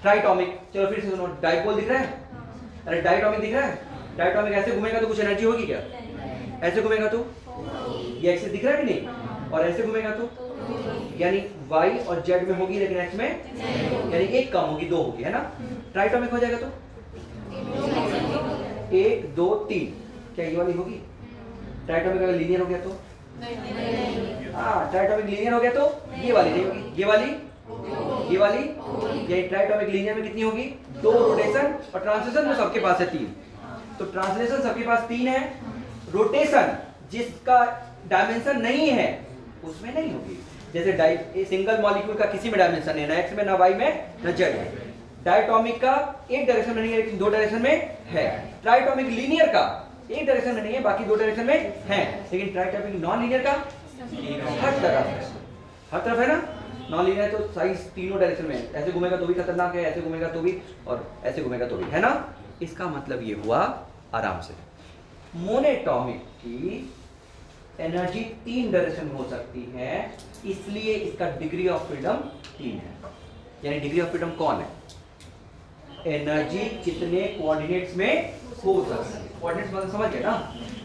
triatomic. चलो फिर से सुनो, डाइपोल दिख रहा है? अरे डायटोमिक दिख रहा है? डायटोमिक ऐसे घूमेगा तो कुछ एनर्जी होगी क्या? ऐसे घूमेगा तो ये एक्सिस दिख रहा है कि नहीं? और ऐसे घूमेगा तो यानी वाई और जेड में होगी, लेकिन एक्स में यानी एक कम होगी, 2 होगी, है ना? ट्राइटॉमिक हो जाएगा तो 1 2 3, क्या ये वाली होगी? ट्राइटॉमिक अगर लीनियर हो गया तो हाँ, ट्राइटॉमिक लीनियर हो गया तो ये वाली नहीं होगी, ये वाली, ये ट्राइटॉमिक लीनियर में कितनी होगी? 2 रोटेशन, और ट्रांसलेशन तो सबके पास है 3। तो ट्रांसलेशन सबके पास 3 है, रोटेशन जिसका डायमेंशन नहीं है उसमें नहीं होगी। जैसे सिंगल मॉलिक्यूल का किसी में डायमेंशन नहीं, ना एक्स में, ना वाई में, ना जेड में। डायटोमिक का एक डायरेक्शन में नहीं है लेकिन 2 डायरेक्शन में है। ट्राइटॉमिक लीनियर का एक डायरेक्शन में नहीं है, बाकी 2 डायरेक्शन में है। लेकिन ट्राइटॉमिक नॉन लीनियर का हर तरफ है, हर तरफ है ना, नॉन लीनियर तो साइज तीनों डायरेक्शन में है, ऐसे घूमेगा तो भी खतरनाक है, ऐसे घूमेगा तो भी, और ऐसे घूमेगा तो भी, है ना। इसका मतलब ये हुआ आराम से मोनोटॉमिक की एनर्जी 3 डायरेक्शन में हो सकती है, इसलिए इसका डिग्री ऑफ फ्रीडम 3 है। यानी डिग्री ऑफ फ्रीडम कौन है? एनर्जी कितने कोऑर्डिनेट्स में हो सकती है, कोऑर्डिनेट्स मतलब समझ गए ना,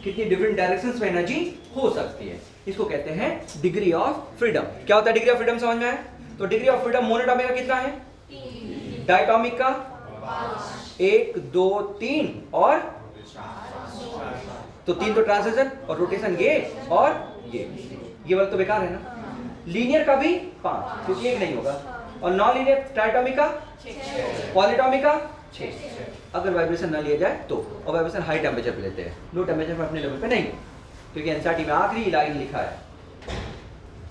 कितनी डिफरेंट डायरेक्शंस में एनर्जी हो सकती है, इसको कहते हैं डिग्री ऑफ फ्रीडम। क्या होता है डिग्री ऑफ फ्रीडम, समझ में आया? तो डिग्री ऑफ फ्रीडम मोनोटॉमिक का कितना है? 3, डायटॉमिक का 1 2 3 और तो 3 तो ट्रांसलेशन और रोटेशन ये और ये वाला तो बेकार है ना। लीनियर का भी 5 क्योंकि एक नहीं होगा, और नॉन लीनियर ट्राइटॉमिक का 6, पॉलीटॉमिक का 6। अगर वाइब्रेशन ना लिया जाए तो, और वाइब्रेशन हाई टेम्परेचर पे लेते हैं, लो टेम्परेचर पे अपने लेवल पे नहीं, क्योंकि एनसीईआरटी में आखिरी लाइन लिखा है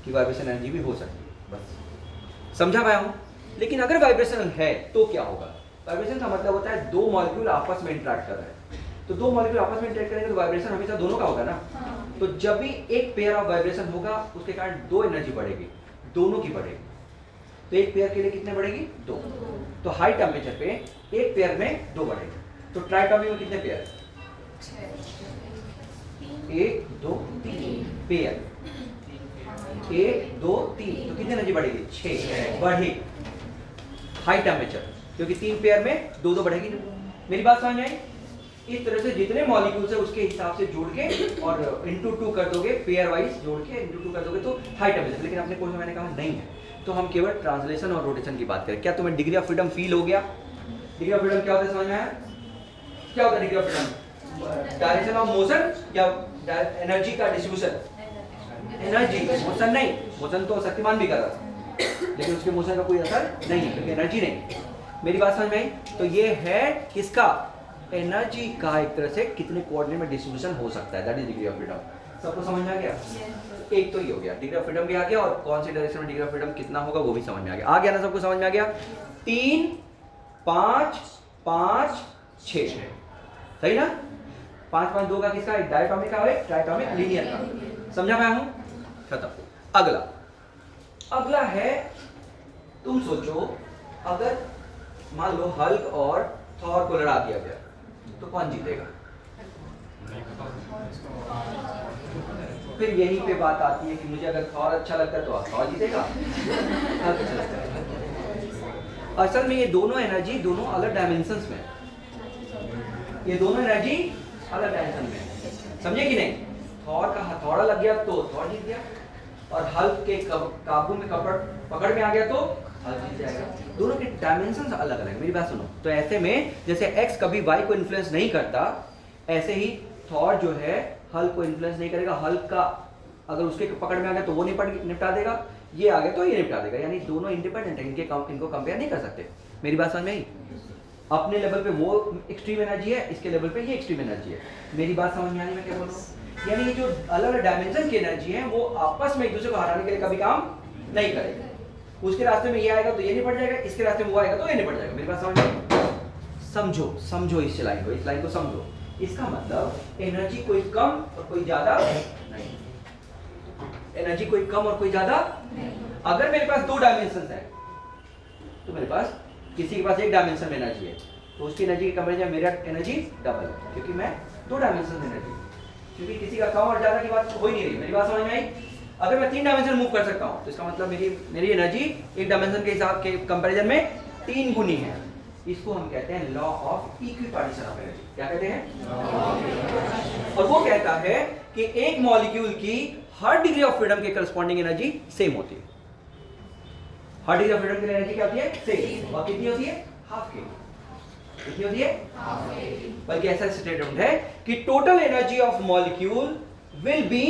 कि वाइब्रेशन एनर्जी भी हो सकती है। बस समझा पाया हूँ। लेकिन अगर वाइब्रेशन है तो क्या होगा? वाइब्रेशन का मतलब होता है 2 मॉलिक्यूल आपस में इंटरेक्ट कर रहे हैं, तो 2 मॉलिक्यूल आपस में इंटरेक्ट करेंगे तो वाइब्रेशन हमेशा दोनों का होगा ना। तो जब भी एक पेयर ऑफ वाइब्रेशन होगा उसके कारण 2 एनर्जी बढ़ेगी, दोनों की बढ़ेगी। तो एक पेयर के लिए कितने बढ़ेगी? 2। तो हाई टेम्परेचर पे एक पेयर में 2 बढ़ेगी। तो ट्राइटॉमिक में कितने पेयर? 1 2 3 पेयर, 1 2 3, तो कितनी एनर्जी बढ़ेगी? 6 बढ़ेगी हाई टेम्परेचर, क्योंकि 3 पेयर में 2 बढ़ेगी ना। मेरी बात समझ में आई? इस तरह से जितने मॉलिक्यूल्स है उसके हिसाब से जोड़ के और इंटू 2 कर दोगे, पेयर वाइज जोड़ के इंटू 2 कर दोगे तो हाई टेम्परेचर। लेकिन अपने कोर्स में मैंने कहा नहीं है, तो हम केवल ट्रांसलेशन और रोटेशन की बात करें। क्या तुम्हें डिग्री ऑफ फ्रीडम फील हो गया? डिग्री ऑफ फ्रीडम क्या होता है समझ में आया? क्या होता है degree of freedom? Direction of motion या एनर्जी का डिस्ट्रीब्यूशन? एनर्जी, मोशन नहीं। मोशन तो शक्तिमान भी कर रहा था, लेकिन उसके मोशन का कोई असर नहीं है क्योंकि एनर्जी नहीं। मेरी बात समझ में आई? तो ये है किसका? एनर्जी का एक तरह से कितने कोऑर्डिनेट में डिस्ट्रीब्यूशन हो सकता है, that is degree of freedom. सबको समझ में आ गया? एक तो ये हो गया, डिग्री ऑफ फ्रीडम भी आ गया, और कौन सी डायरेक्शन में डिग्री ऑफ फ्रीडम कितना होगा वो भी समझ में आ गया। आ गया ना, सबको समझ में आ गया? 3 5 5 6 सही ना? 5 5 2 का किसका? एक डायटॉमिक का और एक ट्राइटॉमिक लीनियर का। समझा मैं हूं? खत्म। अगला है, तुम सोचो अगर मान लो हल्क और थॉर को लड़ा दिया गया तो कौन जीतेगा? फिर यहीं पे बात आती है कि मुझे अगर थॉर अच्छा लगता है तो थॉर जीतेगा। असल में ये दोनों एनर्जी दोनों अलग डायमेंशंस में, ये दोनों एनर्जी अलग डायमेंशन में, समझे कि नहीं? थॉर का हथौड़ा लग गया तो थॉर जीत गया, और हल्क के काबू में पकड़ में आ गया तो हल्क जीत जाएगा। दोनों के डायमेंशंस अलग अलग। मेरी बात सुनो, तो ऐसे में जैसे एक्स कभी वाई को इन्फ्लुएंस नहीं करता, ऐसे ही थॉर जो है हल्क को इन्फ्लुएंस नहीं करेगा। हल्क का अगर उसके पकड़ में आ गया तो वो निपटा देगा, ये आ गया तो ये निपटा देगा। यानी दोनों इंडिपेंडेंट है, इनको कंपेयर नहीं कर सकते। मेरी बात समझ में आई? अपने लेवल पे वो एक्सट्रीम एनर्जी है, इसके लेवल पे ये एक्सट्रीम एनर्जी है। मेरी बात समझ में आ रही? मैं क्या बोल रहा हूँ? यानी ये जो अलग अलग डायमेंशन की एनर्जी है वो आपस में एक दूसरे को हराने के लिए कभी काम नहीं करेगा। उसके रास्ते में ये आएगा तो ये निपट जाएगा, इसके रास्ते में वो आएगा तो ये निपट जाएगा। मेरी बात समझ में? समझो इस लाइन को समझो। इसका मतलब एनर्जी कोई कम और कोई ज्यादा नहीं, एनर्जी कोई कम और कोई ज्यादा नहीं। अगर मेरे पास 2 डायमेंशन है तो मेरे पास किसी के पास 1 डायमेंशन में एनर्जी है तो उसकी एनर्जी के कंपेरिजन मेरा एनर्जी डबल है, क्योंकि मैं 2 डायमेंशन में एनर्जी, क्योंकि किसी का कम और ज्यादा की बात हो ही नहीं रही। मेरी बात समझ में आई? अगर मैं 3 डायमेंशन मूव कर सकता हूं तो इसका मतलब मेरी एनर्जी 1 डायमेंशन के हिसाब के कंपैरिजन में 3 गुनी है। इसको हम कहते हैं law of equipartition of energy. क्या कहते हैं? और वो कहता है कि एक मॉलिक्यूल की हर डिग्री ऑफ फ्रीडम के करस्पॉन्डिंग एनर्जी सेम होती है। हर डिग्री ऑफ फ्रीडम की एनर्जी क्या होती है? सेम। और कितनी होती है? हाफ के। कितनी होती है? हाफ के। बल्कि ऐसा स्टेटमेंट है कि total energy of molecule will be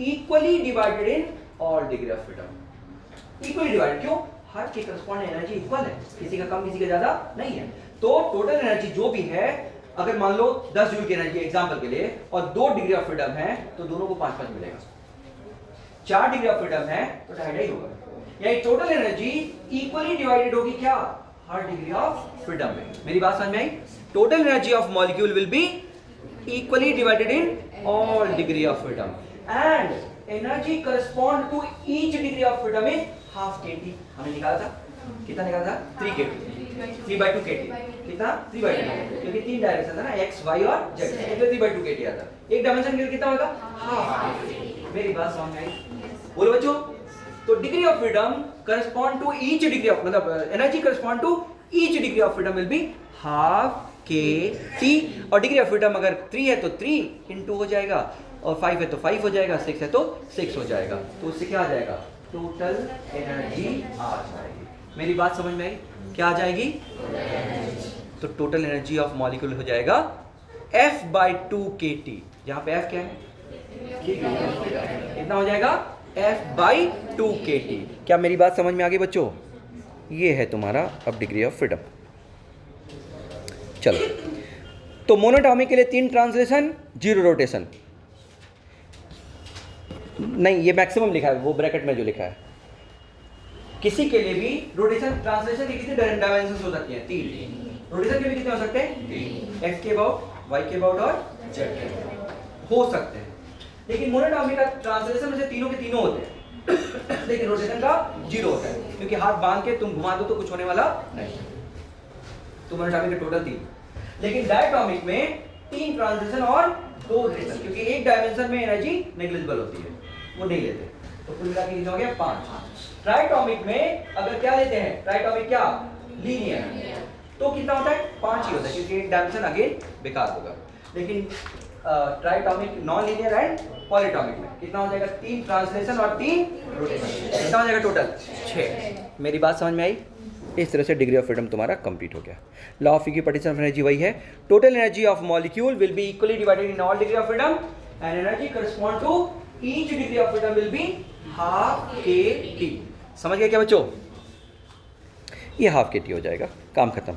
equally divided in all degree of freedom. Equally divided क्यों? हर की करस्पॉन्डिंग एनर्जी इक्वल है, किसी का कम किसी का ज्यादा नहीं है। तो टोटल एनर्जी जो भी है, अगर मान लो 10 जूल की एनर्जी एग्जांपल के लिए और 2 डिग्री ऑफ फ्रीडम है तो दोनों को 5-5 मिलेगा। 4 डिग्री ऑफ फ्रीडम है तो 2.5 होगा। यानी टोटल एनर्जी इक्वली डिवाइडेड होगी क्या? हर डिग्री ऑफ फ्रीडम में। मेरी बात समझ में आई? Total energy of molecule will be equally divided in all degree of freedom, and energy correspond to each degree of freedom is half kT। हमने निकाला था, कितना निकाला था? 3 kT, 3/2 kT। कितना? 3/2, क्योंकि 3 डायरेक्शन था ना, x y और z, इसलिए 3/2 kT आता। एक डायमेंशन के लिए कितना होगा? Half kT। मेरी बात समझ में आई? बोलो बच्चों। तो degree of freedom correspond to each degree of, मतलब energy correspond to each degree of freedom will be half kT। और डिग्री ऑफ फ्रीडम अगर 3 है तो 3 इंटू हो जाएगा, और 5 है तो 5 हो जाएगा, 6 है तो 6 हो जाएगा। तो उससे क्या आ जाएगा? टोटल एनर्जी आ जाएगी। मेरी बात समझ में आई? क्या आ जाएगी? तो टोटल एनर्जी ऑफ मॉलिक्यूल हो जाएगा F/2 kT। यहाँ पे F क्या है? कितना हो जाएगा? F/2 kT। क्या मेरी बात समझ में आ गई बच्चों? ये है तुम्हारा अब डिग्री ऑफ फ्रीडम। चलो, तो मोनोटॉमिक के लिए 3 ट्रांसलेशन, 0 रोटेशन। नहीं, ये मैक्सिमम लिखा है, वो ब्रैकेट में जो लिखा है। किसी के लिए भी रोटेशन, ट्रांसलेशन की कितने डायमेंशंस हो सकती हैं? 3। रोटेशन के भी कितने हो सकते हैं? 3। एक्स के अबाउट, वाई के अबाउट और जेड के अबाउट हो सकते हैं। लेकिन मोनोटॉमिक का ट्रांसलेशन में से तीनों के तीनों होते हैं, लेकिन रोटेशन का 0 होता है, क्योंकि हाथ बांध के तुम घुमा दो तो कुछ होने वाला नहीं। तो मोनोटॉमिक के टोटल 3। लेकिन डायटॉमिक में 3 ट्रांसलेशन और 2 रोटेशन, क्योंकि एक डायमेंशन में एनर्जी नेग्लिजिबल होती है, वो नहीं लेते। तो कुल मिला के कितना हो गया? 5। ट्राइटॉमिक में अगर क्या लेते हैं? ट्राइटॉमिक क्या? लीनियर। तो कितना होता है? 5 ही होता है, क्योंकि एक डायमेंशन अगेन बेकार होगा। लेकिन triatomic, non linear and polyatomic में कितना हो जाएगा? 3 ट्रांसलेशन और 3 रोटेशन। कितना हो जाएगा टोटल? 6। मेरी बात समझ में आई? इस तरह से डिग्री ऑफ फ्रीडम तुम्हारा कंप्लीट हो गया। Law of equipartition of energy वही है। Total energy of molecule will be equally divided in all degree of freedom and energy correspond to each degree of freedom will be half kT। समझ गए क्या बच्चों? ये हाफ kT हो जाएगा, काम खत्म।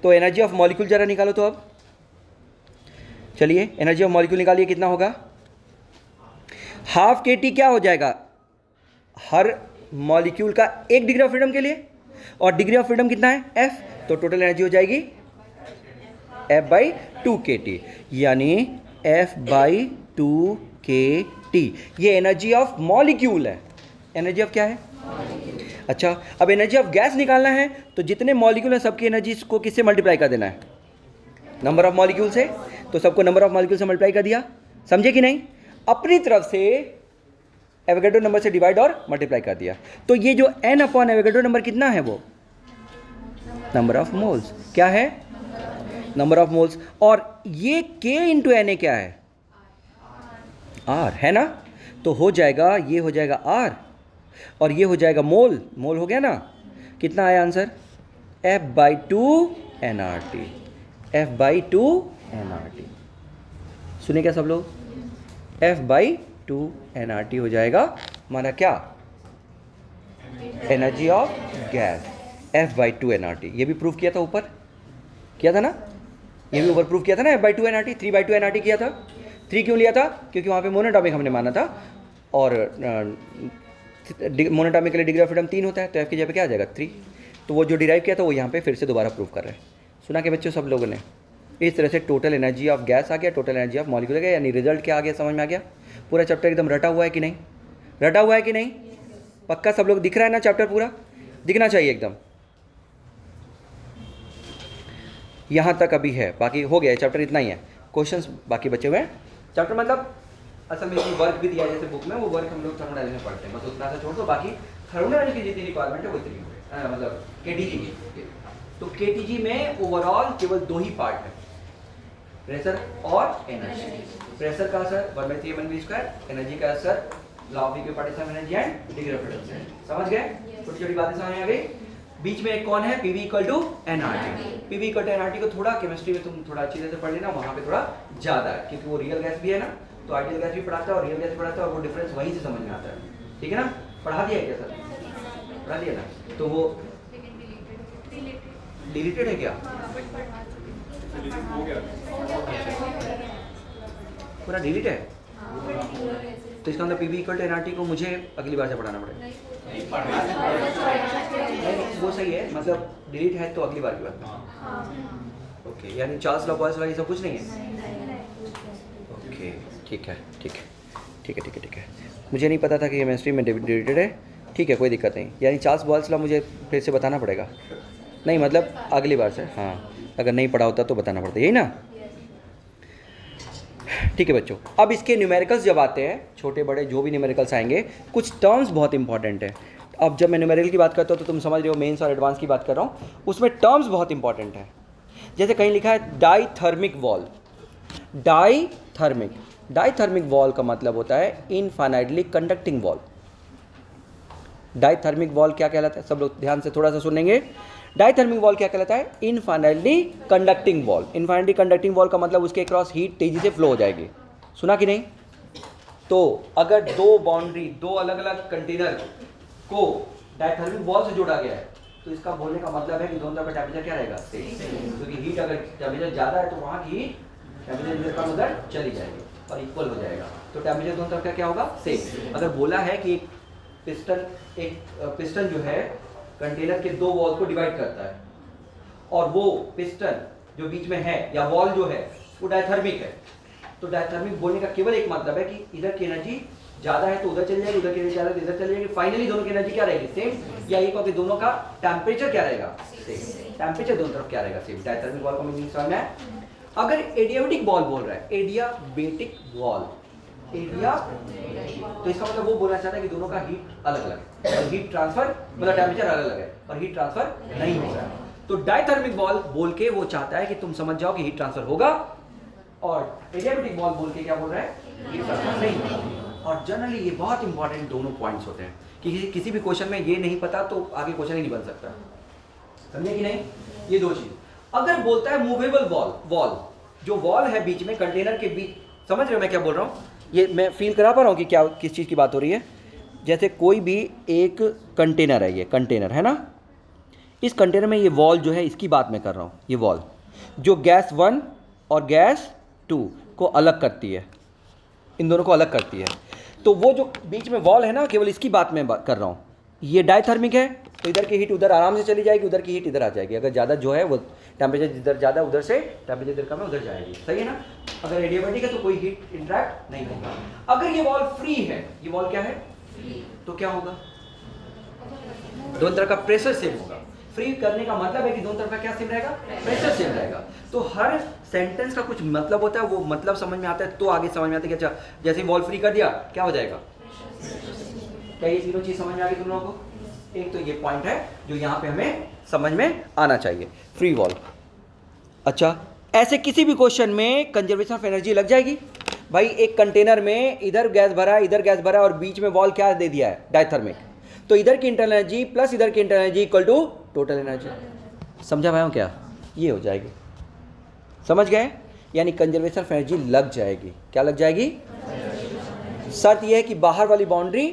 तो एनर्जी ऑफ मॉलिक्यूल जरा निकालो तो अब। चलिए, एनर्जी ऑफ मॉलिक्यूल निकालिए, कितना होगा? हाफ kT क्या हो जाएगा? हर मॉलिक्यूल का 1 डिग्री ऑफ फ्रीडम के लिए, और डिग्री ऑफ फ्रीडम कितना है? F। तो टोटल एनर्जी हो जाएगी F/2 kT, यानी F/2 kT। ये एनर्जी ऑफ मॉलिक्यूल है। एनर्जी ऑफ क्या है? अच्छा, अब एनर्जी ऑफ गैस निकालना है, तो जितने मॉलिक्यूल हैं सबकी एनर्जी को किससे मल्टीप्लाई कर देना है? नंबर ऑफ मॉलिक्यूल से। तो सबको नंबर ऑफ मॉलिक्यूल से मल्टीप्लाई कर दिया, समझे कि नहीं? अपनी तरफ से एवोगैड्रो नंबर से डिवाइड और मल्टीप्लाई कर दिया। तो ये जो n/, एवोगैड्रो नंबर कितना है? वो नंबर ऑफ मोल्स। क्या है? Number of moles. और ये k इंटू Na क्या है? R है ना? तो हो जाएगा, ये हो जाएगा R, और ये हो जाएगा मोल। मोल हो गया ना? कितना आया answer? F/2 nRT। F/2 nRT। सुनिए क्या सब लोग? F/2 nRT हो जाएगा हमारा क्या? Energy of gas. F/2 nRT। ये भी प्रूव किया था, ऊपर किया था ना? ये भी ऊपर प्रूव किया था ना? F/2 nRT, 3/2 nRT किया था। 3 क्यों लिया था? क्योंकि वहाँ पे मोनोटॉमिक हमने माना था, और मोनोटॉमिक के लिए डिग्री ऑफ फ्रीडम 3 होता है, तो F की जगह पे क्या आ जाएगा? 3। तो वो जो डिराइव किया था वो यहाँ पे फिर से दोबारा प्रूव कर रहे हैं। सुना के बच्चों सब लोगों ने? इस तरह से टोटल एनर्जी ऑफ गैस आ गया, टोटल एनर्जी ऑफ मॉलिक्यूल आ गया, यानी रिजल्ट क्या आ गया? समझ में आ गया? पूरा चैप्टर एकदम रटा हुआ है कि नहीं? रटा हुआ है कि नहीं? पक्का सब लोग दिख रहा है ना? चैप्टर पूरा दिखना चाहिए एकदम। यहाँ तक अभी है, बाकी हो गया चैप्टर, इतना ही है। क्वेश्चंस बाकी बचे हुए हैं। चैप्टर मतलब असल में एक वर्क भी दिया है जैसे बुक में, वो वर्क हम लोग थर्मोडायनामिक्स में पढ़ते हैं, बस उतना सा छोड़ दो। बाकी थर्मोडायनामिक्स की जितनी रिक्वायरमेंट है वो इतनी है, मतलब केटीजी की। तो केटीजी में ओवरऑल केवल 2 ही पार्ट है, प्रेशर और एनर्जी। प्रेशर का असर 1/3 mv², एनर्जी का असर law of equipartition of energy and degree of freedom से। समझ गए? छोटी छोटी बातें समझ में आ गई। बीच में एक कौन है? PV = nRT। PV = nRT को थोड़ा केमिस्ट्री में तुम थोड़ा अच्छी तरह से पढ़ लेना, वहाँ पे थोड़ा ज़्यादा है, क्योंकि वो रियल गैस भी है ना, तो आइडियल गैस भी पढ़ाता है और रियल गैस भी पढ़ाता है, और वो डिफरेंस वहीं से समझ में आता है। ठीक है ना? पढ़ा दिया है क्या सर? पढ़ा दिया ना? तो वो डिलीटेड है क्या? हो गया। पूरा डिलीट है? तो इसका मतलब PV = nRT को मुझे अगली बार से पढ़ाना पड़ेगा। नहीं, वो सही है, मतलब डिलीट है तो अगली बार की बात। ओके, यानी चार्ल्स लॉ ये सब कुछ नहीं है? ओके, ठीक है, ठीक है, ठीक है, ठीक है, ठीक है। मुझे नहीं पता था कि केमिस्ट्री में डिरिवेटेड है। ठीक है, कोई दिक्कत नहीं। यानी चार्ल्स बॉयल्स लॉ मुझे फिर से बताना पड़ेगा? नहीं, मतलब अगली बार से। हाँ, अगर नहीं पढ़ा होता तो बताना पड़ता, यही ना? ठीक है बच्चों, अब इसके न्यूमेरिकल्स जब आते हैं, छोटे बड़े जो भी न्यूमेरिकल्स आएंगे, कुछ टर्म्स बहुत इंपॉर्टेंट है। अब जब मैं न्यूमेरिकल की बात करता हूँ तो तुम समझ रहे हो मेंस और एडवांस की बात कर रहा हूँ, उसमें टर्म्स बहुत इंपॉर्टेंट है। जैसे कहीं लिखा है डाइथर्मिक वॉल। डाइथर्मिक वॉल का मतलब होता है infinitely conducting wall. Diathermic wall क्या कहलाता है? सब लोग ध्यान से थोड़ा सा सुनेंगे। डाइथर्मिक वॉल क्या कहलाता है? Infinitely conducting wall. Infinitely conducting wall का मतलब उसके क्रॉस हीट तेजी से फ्लो हो जाएगी। सुना कि नहीं? तो अगर दो बाउंड्री, दो अलग अलग कंटेनर को डाइथर्मिक वॉल से जोड़ा गया है, तो इसका बोलने का मतलब है कि दोनों तरफ का टेम्परेचर क्या रहेगा? सेम। क्योंकि हीट, अगर टेम्परेचर ज़्यादा है तो वहाँ की टेम्परेचर इधर कम उधर चली जाएगी और इक्वल हो जाएगा। तो टेम्परेचर दोनों तरफ का क्या होगा? सेम। अगर बोला है कि एक पिस्टन जो है कंटेनर के दो वॉल को डिवाइड करता है, और वो पिस्टन जो बीच में है या वॉल जो है वो डायथर्मिक है, तो डायथर्मिक बोलने का केवल एक मतलब है कि इधर की एनर्जी ज़्यादा है तो उधर चली जाएगी, उधर की एनर्जी ज़्यादा है तो इधर चली जाएगी। फाइनली दोनों की एनर्जी क्या रहेगी? सेम। या एक कि दोनों का टेम्परेचर क्या रहेगा? सेम। टेम्परेचर दोनों तरफ क्या रहेगा? सेम। डायथर्मिक वॉल का मीनिंग समझ में है? अगर एडियाबेटिक वॉल बोल रहा है, एडियाबेटिक वॉल, तो इसका मतलब वो बोलना चाहता है कि दोनों का हीट अलग अलग है और हीट ट्रांसफर मतलब टेम्परेचर अलग अलग है और हीट ट्रांसफर नहीं हो रहा है। तो डायथर्मिक वॉल बोल के वो चाहता है कि तुम समझ जाओ कि हीट ट्रांसफर होगा, और एडियाबेटिक वॉल बोल के क्या बोल रहा है? हीट ट्रांसफर नहीं होगा। और जनरली ये बहुत इंपॉर्टेंट दोनों पॉइंट्स होते हैं कि किसी भी क्वेश्चन में ये नहीं पता तो आगे क्वेश्चन ही नहीं बन सकता। समझे कि नहीं? ये दो चीज। अगर बोलता है मूवेबल वॉल, जो वॉल है बीच में कंटेनर के बीच, समझ रहे हो मैं क्या बोल रहा हूँ? ये मैं फील करा पा रहा हूँ कि क्या किस चीज़ की बात हो रही है। जैसे कोई भी एक कंटेनर है, ये कंटेनर है ना, इस कंटेनर में ये वॉल जो है इसकी बात मैं कर रहा हूँ। ये वॉल जो गैस 1 और गैस 2 को अलग करती है, इन दोनों को अलग करती है, तो वो जो बीच में वॉल है ना, केवल इसकी बात मैं कर रहा हूँ। ये डायथर्मिक है तो इधर की हीट उधर आराम से चली जाएगी, उधर की हीट इधर आ जाएगी। अगर ज़्यादा जो है वो टेम्परेचर जिधर ज़्यादा उधर से टेम्परेचर इधर कम है उधर जाएगी। सही है ना? अगर एडियाबेटिक है तो कोई हीट इंटरैक्ट नहीं होगा। अगर ये वॉल फ्री है, ये वॉल क्या है? तो क्या होगा? दोनों तरफ का प्रेशर सेम होगा। फ्री करने का मतलब है कि दोनों तरफ का क्या सेम रहेगा? प्रेशर सेम रहेगा। तो हर सेंटेंस का कुछ मतलब होता है, वो मतलब समझ में आता है तो आगे समझ में आता है कि अच्छा जैसे वॉल फ्री कर दिया क्या हो जाएगा? क्या ये तीनों चीज समझ में आ गई तुम लोगों को? एक तो ये पॉइंट है जो यहाँ पे हमें समझ में आना चाहिए, फ्री वॉल। अच्छा, ऐसे किसी भी क्वेश्चन में कंजर्वेशन ऑफ एनर्जी लग जाएगी। भाई एक कंटेनर में इधर गैस भरा है, इधर गैस भरा है और बीच में वॉल क्या दे दिया है? डायथर्मिक। तो इधर की इंटरनल एनर्जी प्लस इधर की internal energy equal to total energy. समझा भाई क्या? ये हो जाएगी। समझ गए? यानी कंजर्वेशन ऑफ एनर्जी लग जाएगी। क्या लग जाएगी? शर्त यह है कि बाहर वाली बाउंड्री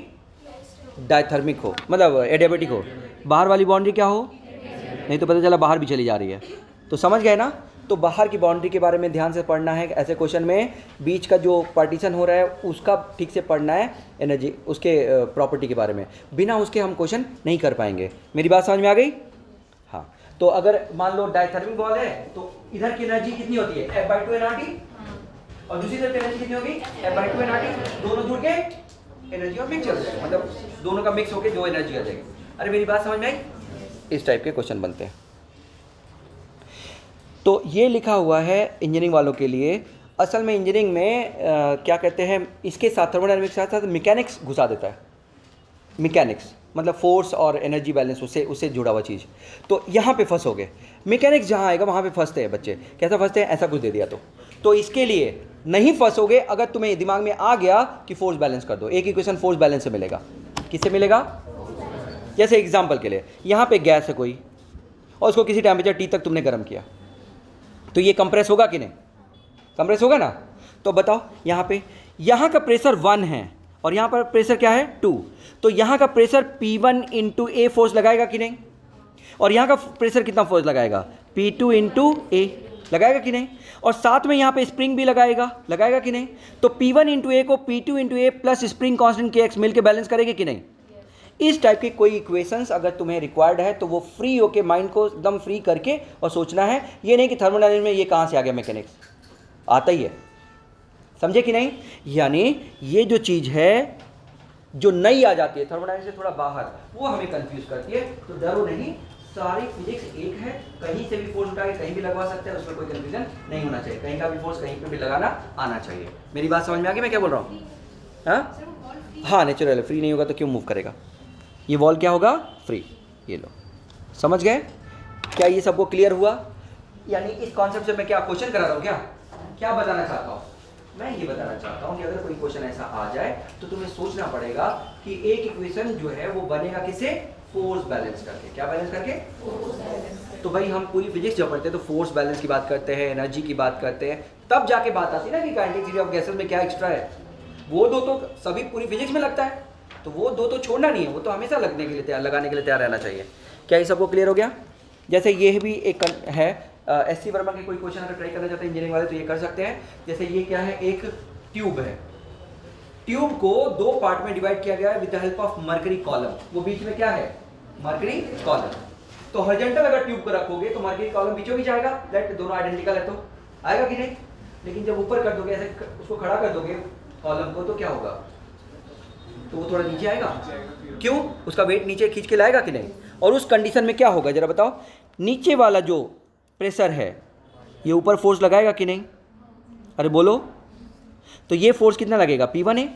डायथर्मिक हो, मतलब एडियाबेटिक हो। बाहर वाली बाउंड्री क्या हो? नहीं तो पता चला बाहर भी चली जा रही है। तो समझ गए ना? तो बाहर की बाउंड्री के बारे में ध्यान से पढ़ना है। ऐसे क्वेश्चन में बीच का जो पार्टीशन हो रहा है उसका ठीक से पढ़ना है, एनर्जी उसके प्रॉपर्टी के बारे में। बिना उसके हम क्वेश्चन नहीं कर पाएंगे। मेरी बात समझ में आ गई? हाँ। तो अगर मान लो डायथर्मिक वॉल है तो इधर की एनर्जी कितनी होती है? F/2 nRT, और दूसरी तरफ की एनर्जी कितनी होगी? F/2 nRT। दोनों जुड़ के एनर्जी और मिक्स हो जाएगा, मतलब दोनों का मिक्स होकर जो एनर्जी आ जाएगी। अरे मेरी बात समझ में आई? इस टाइप के क्वेश्चन बनते हैं। तो ये लिखा हुआ है इंजीनियरिंग वालों के लिए। असल में इंजीनियरिंग में क्या कहते हैं, इसके साथ थर्मोडायनामिक्स के साथ साथ मैकेनिक्स घुसा देता है। मैकेनिक्स मतलब फोर्स और एनर्जी बैलेंस, उससे जुड़ा हुआ चीज़। तो यहाँ पे फंसोगे। मैकेनिक्स जहाँ आएगा वहाँ पे फंसते हैं बच्चे। कैसा फंसते हैं? ऐसा कुछ दे दिया तो इसके लिए नहीं फंसोगे अगर तुम्हें दिमाग में आ गया कि फोर्स बैलेंस कर दो। एक इक्वेशन फोर्स बैलेंस से मिलेगा। किससे मिलेगा? जैसे एग्जांपल के लिए यहाँ पे गैस है कोई और उसको किसी टेम्परेचर T तक तुमने गर्म किया, तो ये कंप्रेस होगा कि नहीं? कंप्रेस होगा ना? तो बताओ यहाँ का प्रेशर 1 है और यहाँ पर प्रेशर क्या है? 2। तो यहाँ का प्रेशर P1 × A फोर्स लगाएगा कि नहीं? और यहाँ का प्रेशर कितना फोर्स लगाएगा? P2 × A लगाएगा कि नहीं? और साथ में यहाँ पे स्प्रिंग भी लगाएगा कि नहीं? तो P1 × A को P2 × A plus spring constant Kx मिलकर बैलेंस करेंगे कि नहीं? इस टाइप की कोई इक्वेशंस अगर तुम्हें रिक्वायर्ड है तो वो फ्री होके माइंड को एकदम फ्री करके और सोचना है। ये नहीं कि थर्मोडायनामिक्स में ये कहाँ से आ गया, मैकेनिक्स आता ही है। समझे कि नहीं? यानी ये जो चीज़ है जो नई आ जाती है थर्मोडायनेमिक्स से थोड़ा बाहर, वो हमें कंफ्यूज करती है। तो डरो नहीं, सारी फिजिक्स एक है, कहीं से भी फोर्स उठा के कहीं भी लगवा सकते हैं, उसमें कोई कंफ्यूजन नहीं होना चाहिए। कहीं का भी फोर्स कहीं पे भी लगाना आना चाहिए। मेरी बात समझ में आ गई मैं क्या बोल रहा हूँ? हाँ नेचुरल है, फ्री नहीं होगा तो क्यों मूव करेगा? ये वॉल क्या होगा? फ्री। ये लो, समझ गए? क्या ये सबको क्लियर हुआ? यानी इस कॉन्सेप्ट से मैं क्या क्वेश्चन करा रहा हूँ? क्या बताना चाहता हूँ? मैं ये बताना चाहता हूँ कि अगर कोई क्वेश्चन ऐसा आ जाए तो तुम्हें सोचना पड़ेगा कि एक इक्वेशन जो है वो बनेगा किससे? फोर्स बैलेंस करके। क्या बैलेंस करके? तो भाई हम पूरी फिजिक्स जब पढ़ते हैं तो फोर्स बैलेंस की बात करते हैं, एनर्जी की बात करते हैं, तब जाके बात आती है ना कि काइनेटिक थ्योरी ऑफ गैसेस में क्या एक्स्ट्रा है। वो दो तो सभी पूरी फिजिक्स में लगता है, तो वो दो तो छोड़ना नहीं है, वो तो हमेशा लगने के लिए तैयार, लगाने के लिए तैयार रहना चाहिए। क्या ये सबको क्लियर हो गया? जैसे ये भी एक है एस.सी. वर्मा के कोई क्वेश्चन अगर ट्राई करना चाहते हैं इंजीनियरिंग वाले तो ये कर सकते हैं। जैसे ये क्या है? एक ट्यूब है, ट्यूब को दो पार्ट में डिवाइड किया गया है with the help of mercury column. वो बीच में क्या है? Mercury column. तो हॉरिजॉन्टल अगर ट्यूब को रखोगे तो मर्करी कॉलम बीचों बीच आएगा, लेट दोनों आइडेंटिकल है तो आएगा कि नहीं? लेकिन जब ऊपर कर दोगे, ऐसे उसको खड़ा कर दोगे कॉलम को, तो क्या होगा? तो वो थोड़ा नीचे आएगा। क्यों? उसका वेट नीचे खींच के लाएगा कि नहीं? और उस कंडीशन में क्या होगा जरा बताओ? नीचे वाला जो प्रेशर है ये ऊपर फोर्स लगाएगा कि नहीं? अरे बोलो। तो ये फोर्स कितना लगेगा? P1A।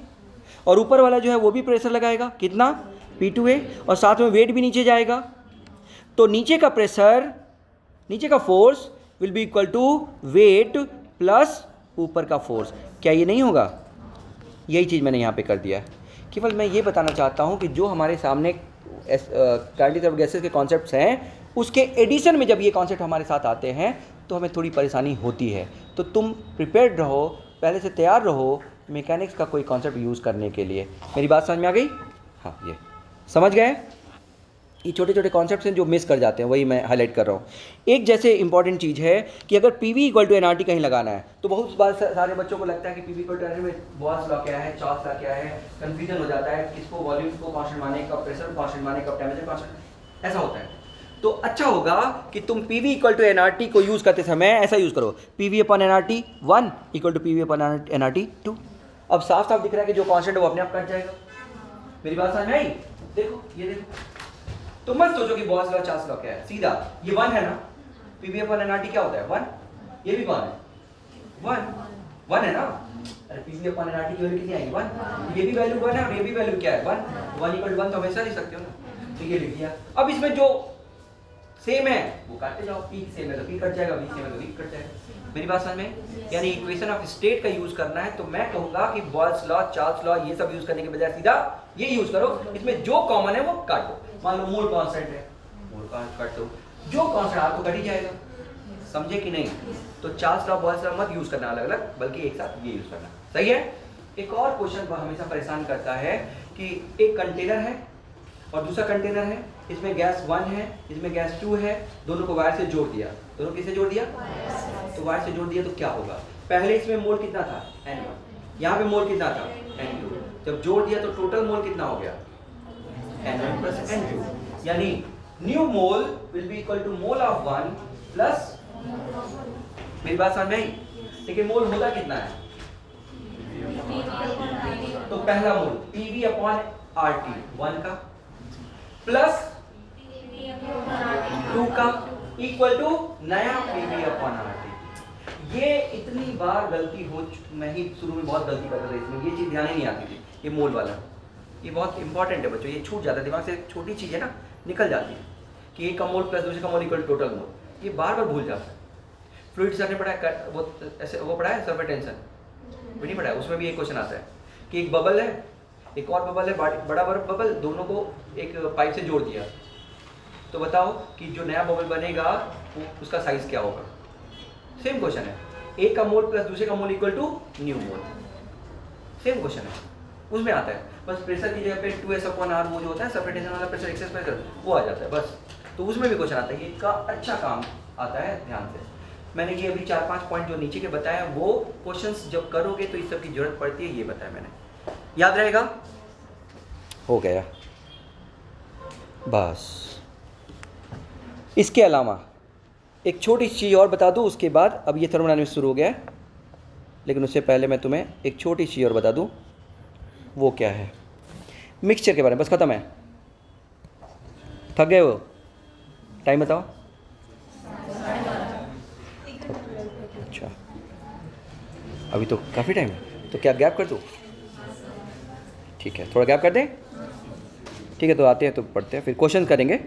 और ऊपर वाला जो है वो भी प्रेशर लगाएगा, कितना? P2A। और साथ में वेट भी नीचे जाएगा। तो नीचे का प्रेशर, नीचे का force will be equal to weight plus ऊपर का फोर्स। क्या ये नहीं होगा? यही चीज़ मैंने यहाँ पे कर दिया है। केवल मैं ये बताना चाहता हूँ कि जो हमारे सामने काइनेटिक थ्योरी ऑफ गैसेस के कॉन्सेप्ट्स हैं, उसके एडिशन में जब ये कॉन्सेप्ट हमारे साथ आते हैं तो हमें थोड़ी परेशानी होती है। तो तुम प्रिपेयर्ड रहो, पहले से तैयार रहो मैकेनिक्स का कोई कॉन्सेप्ट यूज़ करने के लिए। मेरी बात समझ में आ गई? हाँ, ये समझ गए? ये छोटे छोटे कॉन्सेप्ट्स हैं जो मिस कर जाते हैं, वही मैं हाईलाइट कर रहा हूँ। एक जैसे इंपॉर्टेंट चीज़ है कि अगर PV इक्वल टू NRT कहीं लगाना है तो बहुत बार सारे बच्चों को लगता है कि PV इक्वल टू NRT में बॉल्स लॉ क्या है, चार्ल्स लॉ क्या है, कन्फ्यूजन हो जाता है, किसको वॉल्यूम को कांस्टेंट माने, कब प्रेशर कांस्टेंट माने, कब टेम्परेचर कांस्टेंट, ऐसा होता है। तो अच्छा होगा कि तुम PV इक्वल टू NRT को यूज़ करते समय ऐसा यूज़ करो, PV upon NRT 1 equal to PV upon NRT 2। अब साफ साफ दिख रहा है कि जो कांस्टेंट है वो अपने आप कट जाएगा। मेरी बात समझ में आई? देखो, ये देखो, तो मत सोचो कि बॉल्स लॉ चार्ल्स लॉ क्या है, सीधा ये 1 है ना, PV अपॉन NRT क्या होता है? 1। ये भी 1 है, 1 है ना। अरे PV अपॉन NRT की वैल्यू कितनी आएगी? 1। ये भी वैल्यू 1 है और ये भी वैल्यू क्या है? 1 इक्वल टू 1 तो हमेशा लिख सकते हो ना। तो ये लिख दिया। अब इसमें जो सेम है वो काटते जाओ, P सेम है तो P कट जाएगा, V सेम है तो V कट जाएगा। मेरी बात समझ में? यानी इक्वेशन ऑफ स्टेट का यूज करना है तो मैं कहूंगा कि बॉल्स लॉ, चार्ल्स लॉ ये सब यूज करने के बजाय सीधा ये यूज करो। इसमें जो कॉमन है वो काटो। मान लो मोल कांस्टेंट है, मोल काट दो, जो कांस्टेंट आपको कट ही जाएगा। समझे कि नहीं? तो चार्ल्स लॉ, बॉल्स लॉ मत यूज करना अलग अलग, बल्कि एक साथ ये यूज करना। सही है? एक और क्वेश्चन हमेशा परेशान करता है कि एक कंटेनर है और दूसरा कंटेनर है, इसमें गैस 1 है, इसमें गैस 2 है, दोनों को वायर से जोड़ दिया। दोनों किससे जोड़ दिया? तो वायर से जोड़ दिया तो क्या होगा? पहले इसमें मोल कितना था? N1। यहाँ पे मोल कितना था? N2। जब जोड़ दिया तो टोटल मोल कितना हो गया? N1 plus N2। यानी new mole will be equal to mole of 1 plus, मेरी बात समझ में आई? लेकिन मोल होता कितना है? तो पहला मोल PV अपॉन RT 1 का प्लस 2 का इक्वल टू नया PV अपॉन RT। ये इतनी बार गलती हो, मैं ही शुरू में बहुत गलती करता था इसमें, ये चीज़ ध्यान ही नहीं आती थी। ये मोल वाला ये बहुत इंपॉर्टेंट है बच्चों, ये छूट जाता है दिमाग से, छोटी चीज़ है ना, निकल जाती है कि एक का मोल प्लस दूसरे का मोल इक्वल टोटल मोल, ये बार बार भूल जाता है। फ्लूइड सर ने पढ़ा है, वो ऐसे वो पढ़ा है, सरफेस टेंशन भी नहीं पढ़ा है, उसमें भी एक क्वेश्चन आता है कि एक बबल है, एक और बबल है, बड़ा बबल, दोनों को एक पाइप से जोड़ दिया, तो बताओ कि जो नया बबल बनेगा वो उसका साइज क्या होगा? सेम क्वेश्चन है, एक का मोल प्लस दूसरे का mole equal to new mole, same question है, उसमें आता है। बस प्रेशर की जगह पे 2S/R वो जो होता है सरफेस टेंशन वाला प्रेशर, एक्सेस प्रेशर, वो आ जाता है बस। तो उसमें भी क्वेश्चन आता है, ये का अच्छा काम आता है, ध्यान से। मैंने ये अभी 4-5 पॉइंट जो नीचे के बताया वो क्वेश्चंस जब करोगे तो इस सब की जरूरत पड़ती है, ये बताया मैंने, याद रहेगा? हो गया बस। इसके अलावा एक छोटी चीज़ और बता दूं, उसके बाद अब ये थर्मोडायनामिक्स शुरू हो गया है, लेकिन उससे पहले मैं तुम्हें एक छोटी चीज़ और बता दूं। वो क्या है? मिक्सचर के बारे में, बस ख़त्म है। थक गए हो? टाइम बताओ। अच्छा, अभी तो काफ़ी टाइम है, तो क्या गैप कर दूँ? ठीक है, थोड़ा गैप कर दें। ठीक है, तो आते हैं तो पढ़ते हैं, फिर क्वेश्चन करेंगे।